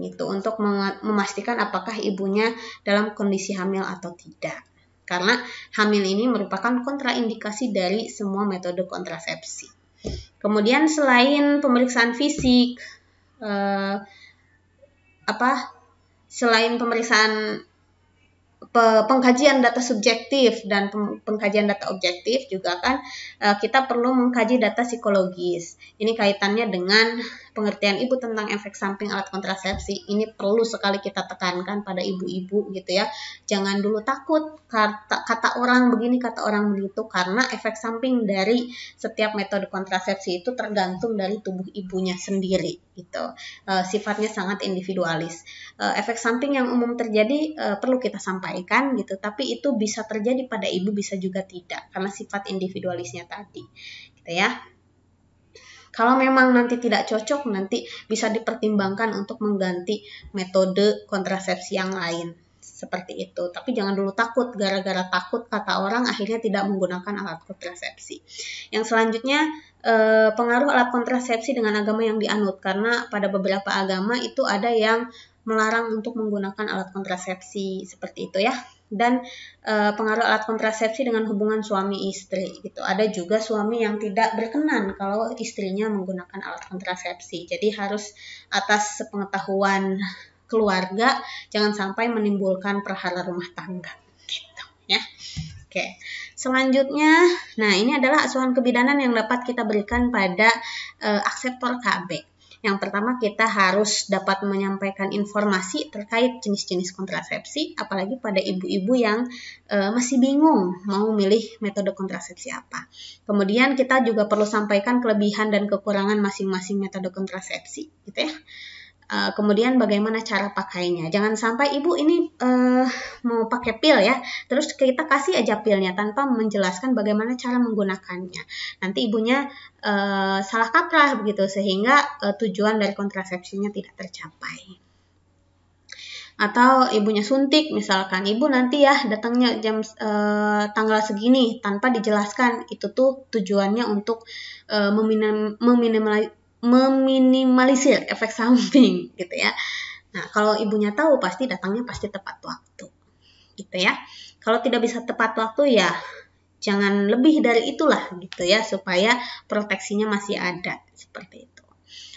gitu untuk memastikan apakah ibunya dalam kondisi hamil atau tidak. Karena hamil ini merupakan kontraindikasi dari semua metode kontrasepsi. Kemudian selain pemeriksaan fisik, selain pemeriksaan pengkajian data subjektif dan pengkajian data objektif juga kan kita perlu mengkaji data psikologis. Ini kaitannya dengan pengertian ibu tentang efek samping alat kontrasepsi. Ini perlu sekali kita tekankan pada ibu-ibu gitu ya. Jangan dulu takut kata orang begini, kata orang begitu, karena efek samping dari setiap metode kontrasepsi itu tergantung dari tubuh ibunya sendiri gitu. Sifatnya sangat individualis. Efek samping yang umum terjadi perlu kita sampaikan gitu, tapi itu bisa terjadi pada ibu, bisa juga tidak karena sifat individualisnya tadi gitu ya. Kalau memang nanti tidak cocok, nanti bisa dipertimbangkan untuk mengganti metode kontrasepsi yang lain seperti itu. Tapi jangan dulu takut, gara-gara takut kata orang akhirnya tidak menggunakan alat kontrasepsi. Yang selanjutnya pengaruh alat kontrasepsi dengan agama yang dianut, karena pada beberapa agama itu ada yang melarang untuk menggunakan alat kontrasepsi seperti itu ya. Dan pengaruh alat kontrasepsi dengan hubungan suami istri gitu. Ada juga suami yang tidak berkenan kalau istrinya menggunakan alat kontrasepsi. Jadi harus atas sepengetahuan keluarga, jangan sampai menimbulkan prahara rumah tangga gitu ya. Oke. Selanjutnya, nah ini adalah asuhan kebidanan yang dapat kita berikan pada akseptor KB. Yang pertama, kita harus dapat menyampaikan informasi terkait jenis-jenis kontrasepsi, apalagi pada ibu-ibu yang masih bingung mau milih metode kontrasepsi apa. Kemudian kita juga perlu sampaikan kelebihan dan kekurangan masing-masing metode kontrasepsi, gitu ya. Kemudian bagaimana cara pakainya. Jangan sampai ibu ini mau pakai pil ya, terus kita kasih aja pilnya tanpa menjelaskan bagaimana cara menggunakannya. Nanti ibunya salah kaprah begitu, sehingga tujuan dari kontrasepsinya tidak tercapai. Atau ibunya suntik, misalkan ibu nanti ya datangnya jam tanggal segini tanpa dijelaskan, itu tuh tujuannya untuk meminimalisir efek samping gitu ya. Nah, kalau ibunya tahu pasti datangnya pasti tepat waktu gitu ya. Kalau tidak bisa tepat waktu ya jangan lebih dari itulah gitu ya, supaya proteksinya masih ada seperti itu.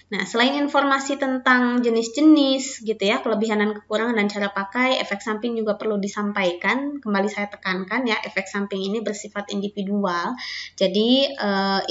Nah, selain informasi tentang jenis-jenis gitu ya, kelebihan dan kekurangan dan cara pakai, efek samping juga perlu disampaikan. Kembali saya tekankan ya, efek samping ini bersifat individual. Jadi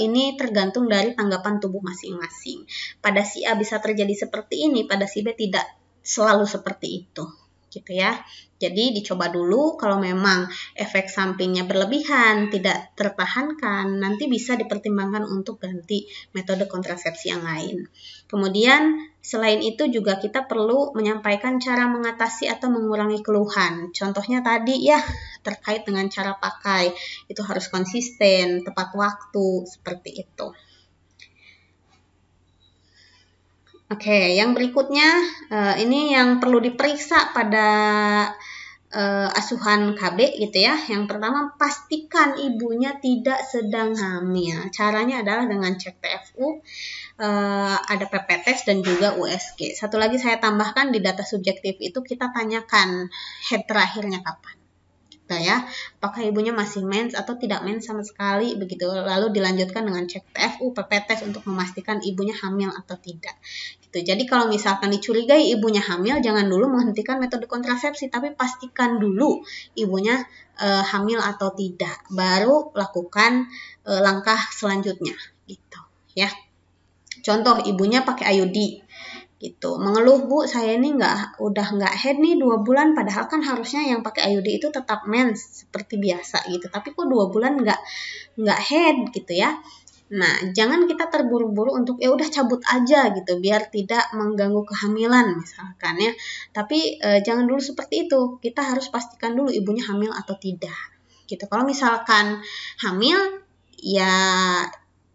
ini tergantung dari tanggapan tubuh masing-masing. Pada si A bisa terjadi seperti ini, pada si B tidak selalu seperti itu. Gitu ya. Jadi dicoba dulu, kalau memang efek sampingnya berlebihan, tidak tertahankan, nanti bisa dipertimbangkan untuk ganti metode kontrasepsi yang lain. Kemudian selain itu juga kita perlu menyampaikan cara mengatasi atau mengurangi keluhan. Contohnya tadi ya, terkait dengan cara pakai, itu harus konsisten, tepat waktu, seperti itu. Oke, yang berikutnya ini yang perlu diperiksa pada asuhan KB gitu ya. Yang pertama, pastikan ibunya tidak sedang hamil. Caranya adalah dengan cek TFU, ada PP test dan juga USG. Satu lagi saya tambahkan, di data subjektif itu kita tanyakan head terakhirnya kapan. Ya, apakah ibunya masih mens atau tidak mens sama sekali begitu. Lalu dilanjutkan dengan cek TFU, PP test untuk memastikan ibunya hamil atau tidak. Gitu. Jadi kalau misalkan dicurigai ibunya hamil, jangan dulu menghentikan metode kontrasepsi, tapi pastikan dulu ibunya hamil atau tidak, baru lakukan langkah selanjutnya gitu ya. Contoh, ibunya pakai IUD gitu, mengeluh, Bu, saya ini udah nggak head nih 2 bulan, padahal kan harusnya yang pakai IUD itu tetap mens seperti biasa gitu, tapi kok 2 bulan nggak head gitu ya. Nah, jangan kita terburu-buru untuk ya udah cabut aja gitu biar tidak mengganggu kehamilan misalkan ya. Tapi jangan dulu seperti itu. Kita harus pastikan dulu ibunya hamil atau tidak. Gitu. Kalau misalkan hamil ya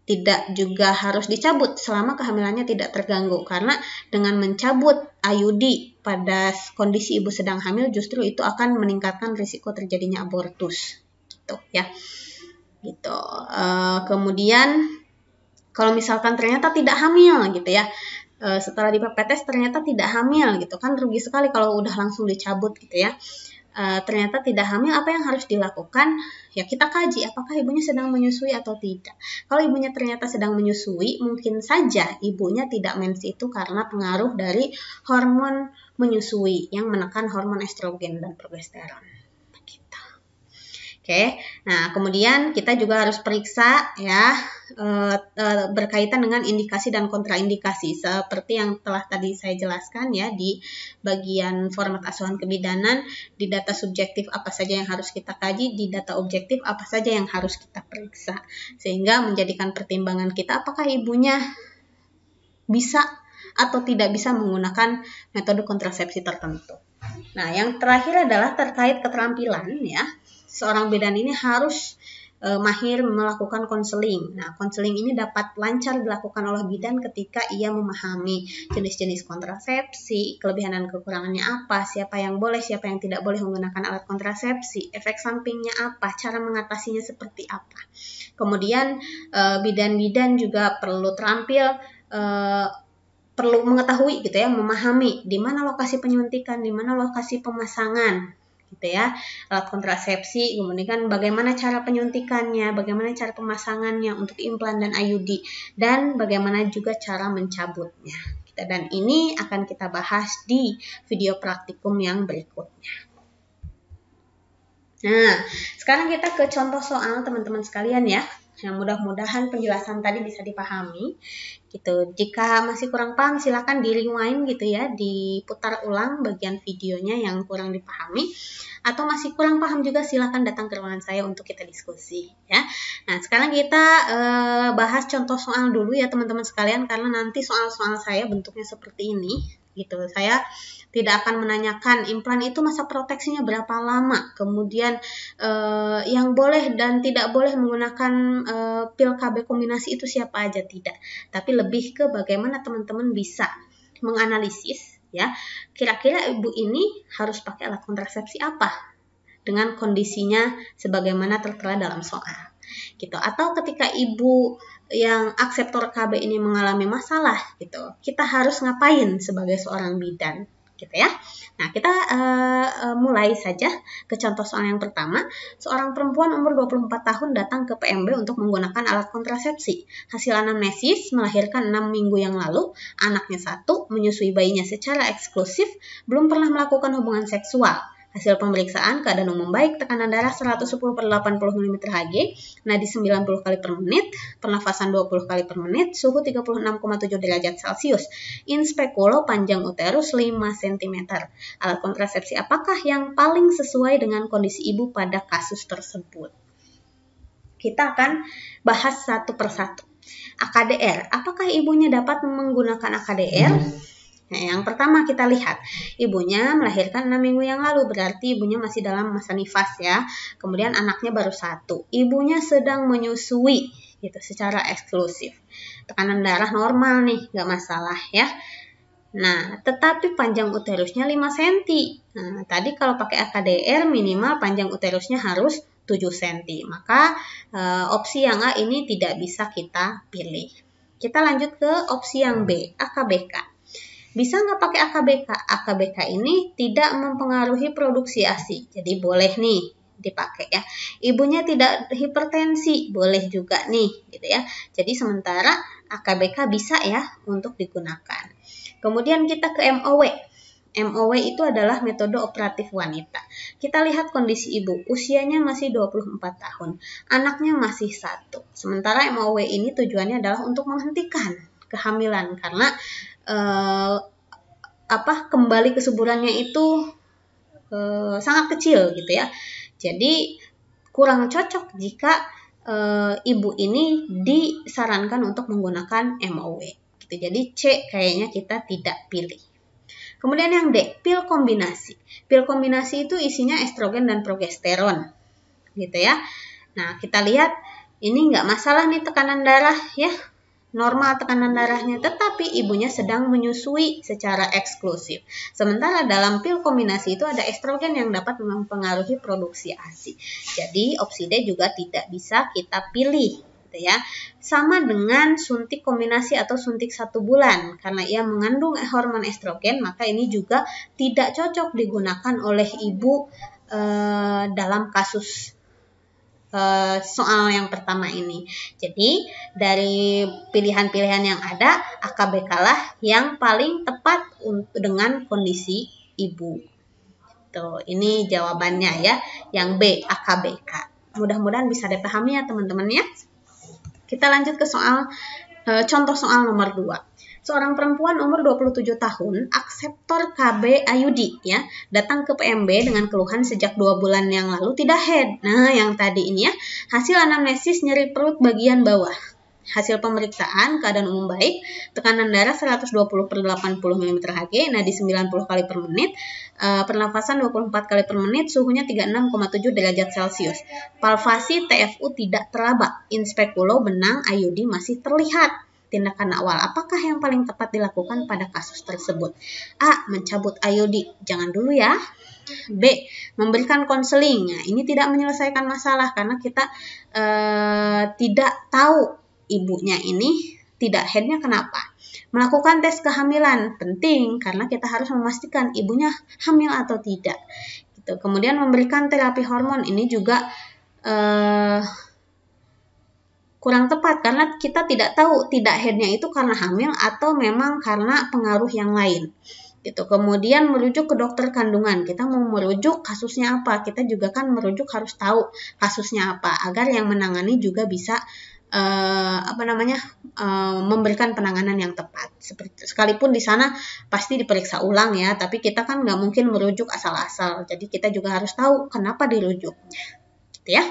tidak juga harus dicabut selama kehamilannya tidak terganggu, karena dengan mencabut IUD pada kondisi ibu sedang hamil justru itu akan meningkatkan risiko terjadinya abortus gitu ya. Gitu. Kemudian kalau misalkan ternyata tidak hamil gitu ya, setelah di PP test ternyata tidak hamil gitu kan, rugi sekali kalau udah langsung dicabut gitu ya. Ternyata tidak hamil, apa yang harus dilakukan? Ya kita kaji apakah ibunya sedang menyusui atau tidak. Kalau ibunya ternyata sedang menyusui, mungkin saja ibunya tidak mens itu karena pengaruh dari hormon menyusui yang menekan hormon estrogen dan progesteron. Oke, nah kemudian kita juga harus periksa ya berkaitan dengan indikasi dan kontraindikasi seperti yang telah tadi saya jelaskan ya di bagian format asuhan kebidanan. Di data subjektif apa saja yang harus kita kaji, di data objektif apa saja yang harus kita periksa, sehingga menjadikan pertimbangan kita apakah ibunya bisa atau tidak bisa menggunakan metode kontrasepsi tertentu. Nah, yang terakhir adalah terkait keterampilan ya. Seorang bidan ini harus mahir melakukan konseling. Nah, konseling ini dapat lancar dilakukan oleh bidan ketika ia memahami jenis-jenis kontrasepsi, kelebihan dan kekurangannya apa, siapa yang boleh, siapa yang tidak boleh menggunakan alat kontrasepsi, efek sampingnya apa, cara mengatasinya seperti apa. Kemudian bidan-bidan juga perlu terampil, perlu mengetahui gitu ya, memahami di mana lokasi penyuntikan, di mana lokasi pemasangan gitu ya, alat kontrasepsi, kemudian bagaimana cara penyuntikannya, bagaimana cara pemasangannya untuk implan dan IUD, dan bagaimana juga cara mencabutnya. Dan ini akan kita bahas di video praktikum yang berikutnya. Nah, sekarang kita ke contoh soal teman-teman sekalian ya. Yang mudah-mudahan penjelasan tadi bisa dipahami gitu. Jika masih kurang paham silakan di rewind gitu ya, diputar ulang bagian videonya yang kurang dipahami, atau masih kurang paham juga silakan datang ke ruangan saya untuk kita diskusi ya. Nah, sekarang kita bahas contoh soal dulu ya teman-teman sekalian, karena nanti soal-soal saya bentuknya seperti ini gitu. Saya tidak akan menanyakan implan itu masa proteksinya berapa lama, kemudian yang boleh dan tidak boleh menggunakan pil KB kombinasi itu siapa aja, tidak. Tapi lebih ke bagaimana teman-teman bisa menganalisis ya, kira-kira ibu ini harus pakai alat kontrasepsi apa dengan kondisinya sebagaimana tertera dalam soal gitu. Atau ketika ibu yang akseptor KB ini mengalami masalah gitu, kita harus ngapain sebagai seorang bidan gitu ya. Nah, kita mulai saja ke contoh soal yang pertama. Seorang perempuan umur 24 tahun datang ke PMB untuk menggunakan alat kontrasepsi. Hasil anamnesis melahirkan 6 minggu yang lalu, anaknya 1, menyusui bayinya secara eksklusif, belum pernah melakukan hubungan seksual. Hasil pemeriksaan keadaan umum baik, tekanan darah 110/80 mm Hg, nadi 90 kali per menit, pernafasan 20 kali per menit, suhu 36,7 derajat Celcius, inspekulo panjang uterus 5 cm. Alat kontrasepsi apakah yang paling sesuai dengan kondisi ibu pada kasus tersebut? Kita akan bahas satu persatu. AKDR, apakah ibunya dapat menggunakan AKDR? Nah, yang pertama kita lihat, ibunya melahirkan 6 minggu yang lalu, berarti ibunya masih dalam masa nifas ya. Kemudian anaknya baru 1. Ibunya sedang menyusui gitu secara eksklusif. Tekanan darah normal nih, nggak masalah ya. Nah, tetapi panjang uterusnya 5 cm. Nah, tadi kalau pakai AKDR minimal panjang uterusnya harus 7 cm. Maka opsi yang A ini tidak bisa kita pilih. Kita lanjut ke opsi yang B, AKBK. Bisa nggak pakai AKBK? AKBK ini tidak mempengaruhi produksi ASI, jadi boleh nih dipakai ya. Ibunya tidak hipertensi, boleh juga nih, gitu ya. Jadi sementara AKBK bisa ya untuk digunakan. Kemudian kita ke MOW. MOW itu adalah metode operatif wanita. Kita lihat kondisi ibu, usianya masih 24 tahun, anaknya masih 1. Sementara MOW ini tujuannya adalah untuk menghentikan kehamilan karena kembali kesuburannya itu sangat kecil gitu ya. Jadi kurang cocok jika ibu ini disarankan untuk menggunakan MOW gitu. Jadi C kayaknya kita tidak pilih. Kemudian yang D, pil kombinasi. Pil kombinasi itu isinya estrogen dan progesteron gitu ya. Nah, kita lihat ini nggak masalah nih tekanan darah ya, normal tekanan darahnya, tetapi ibunya sedang menyusui secara eksklusif. Sementara dalam pil kombinasi itu ada estrogen yang dapat mempengaruhi produksi ASI. Jadi opsi D juga tidak bisa kita pilih, gitu ya. Sama dengan suntik kombinasi atau suntik 1 bulan, karena ia mengandung hormon estrogen, maka ini juga tidak cocok digunakan oleh ibu dalam kasus soal yang pertama ini. Jadi dari pilihan-pilihan yang ada, AKBK lah yang paling tepat dengan kondisi ibu. Tuh, ini jawabannya ya, yang B, AKBK. Mudah-mudahan bisa dipahami ya teman-teman ya. Kita lanjut ke soal contoh soal nomor 2. Seorang perempuan umur 27 tahun, akseptor KB IUD ya, datang ke PMB dengan keluhan sejak 2 bulan yang lalu tidak head. Nah, yang tadi ini ya, hasil anamnesis nyeri perut bagian bawah. Hasil pemeriksaan keadaan umum baik, tekanan darah 120/80 mm Hg, nadi 90 kali per menit, pernafasan 24 kali per menit, suhunya 36,7 derajat Celcius. Palpasi TFU tidak teraba, inspekulo benang IUD masih terlihat. Tindakan awal apakah yang paling tepat dilakukan pada kasus tersebut? A. Mencabut IUD, jangan dulu ya. B. Memberikan konseling. Nah, ini tidak menyelesaikan masalah karena kita tidak tahu ibunya ini tidak headnya kenapa. Melakukan tes kehamilan penting karena kita harus memastikan ibunya hamil atau tidak. Gitu. Kemudian memberikan terapi hormon ini juga kurang tepat karena kita tidak tahu tidak headnya itu karena hamil atau memang karena pengaruh yang lain. gitu. Kemudian merujuk ke dokter kandungan. Kita mau merujuk kasusnya apa? Kita juga kan merujuk harus tahu kasusnya apa agar yang menangani juga bisa memberikan penanganan yang tepat. Sekalipun di sana pasti diperiksa ulang ya, tapi kita kan nggak mungkin merujuk asal-asal. Jadi kita juga harus tahu kenapa dirujuknya, gitu ya.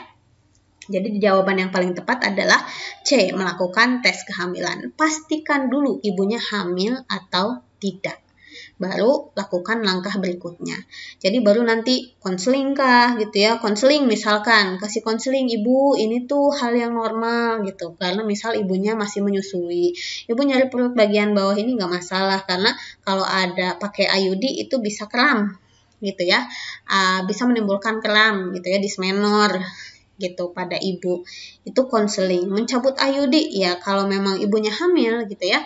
Jadi jawaban yang paling tepat adalah C, melakukan tes kehamilan. Pastikan dulu ibunya hamil atau tidak. Baru lakukan langkah berikutnya. Jadi baru nanti konseling kah gitu ya. Konseling misalkan, kasih konseling ibu ini tuh hal yang normal gitu. Karena misal ibunya masih menyusui. Ibu nyari perut bagian bawah ini nggak masalah. Karena kalau ada pakai IUD itu bisa kram gitu ya. Bisa menimbulkan kram gitu ya, dismenor gitu pada ibu. Itu konseling. Mencabut IUD ya kalau memang ibunya hamil gitu ya.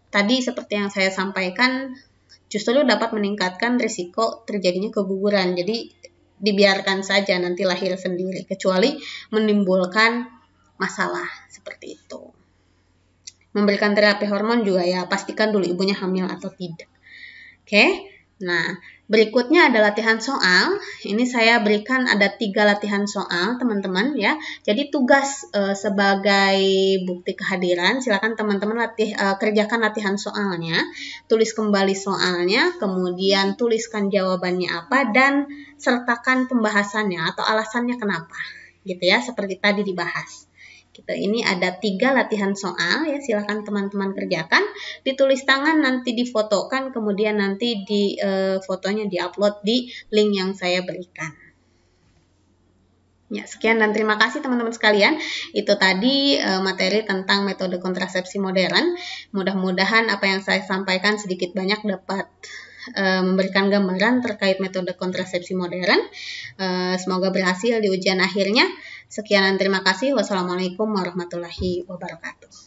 Tadi seperti yang saya sampaikan, justru dapat meningkatkan risiko terjadinya keguguran. Jadi dibiarkan saja nanti lahir sendiri, kecuali menimbulkan masalah seperti itu. Memberikan terapi hormon juga ya, pastikan dulu ibunya hamil atau tidak. Oke, nah berikutnya ada latihan soal. Ini saya berikan ada 3 latihan soal teman-teman ya. Jadi tugas sebagai bukti kehadiran, silakan teman-teman kerjakan latihan soalnya, tulis kembali soalnya, kemudian tuliskan jawabannya apa dan sertakan pembahasannya atau alasannya kenapa, gitu ya, seperti tadi dibahas. Gitu. Ini ada 3 latihan soal ya, silakan teman-teman kerjakan, ditulis tangan, nanti difotokan, kemudian nanti fotonya diupload di link yang saya berikan. Ya, sekian dan terima kasih teman-teman sekalian. Itu tadi materi tentang metode kontrasepsi modern. Mudah-mudahan apa yang saya sampaikan sedikit banyak dapat memberikan gambaran terkait metode kontrasepsi modern. Semoga berhasil di ujian akhirnya. Sekian dan terima kasih. Wassalamualaikum warahmatullahi wabarakatuh.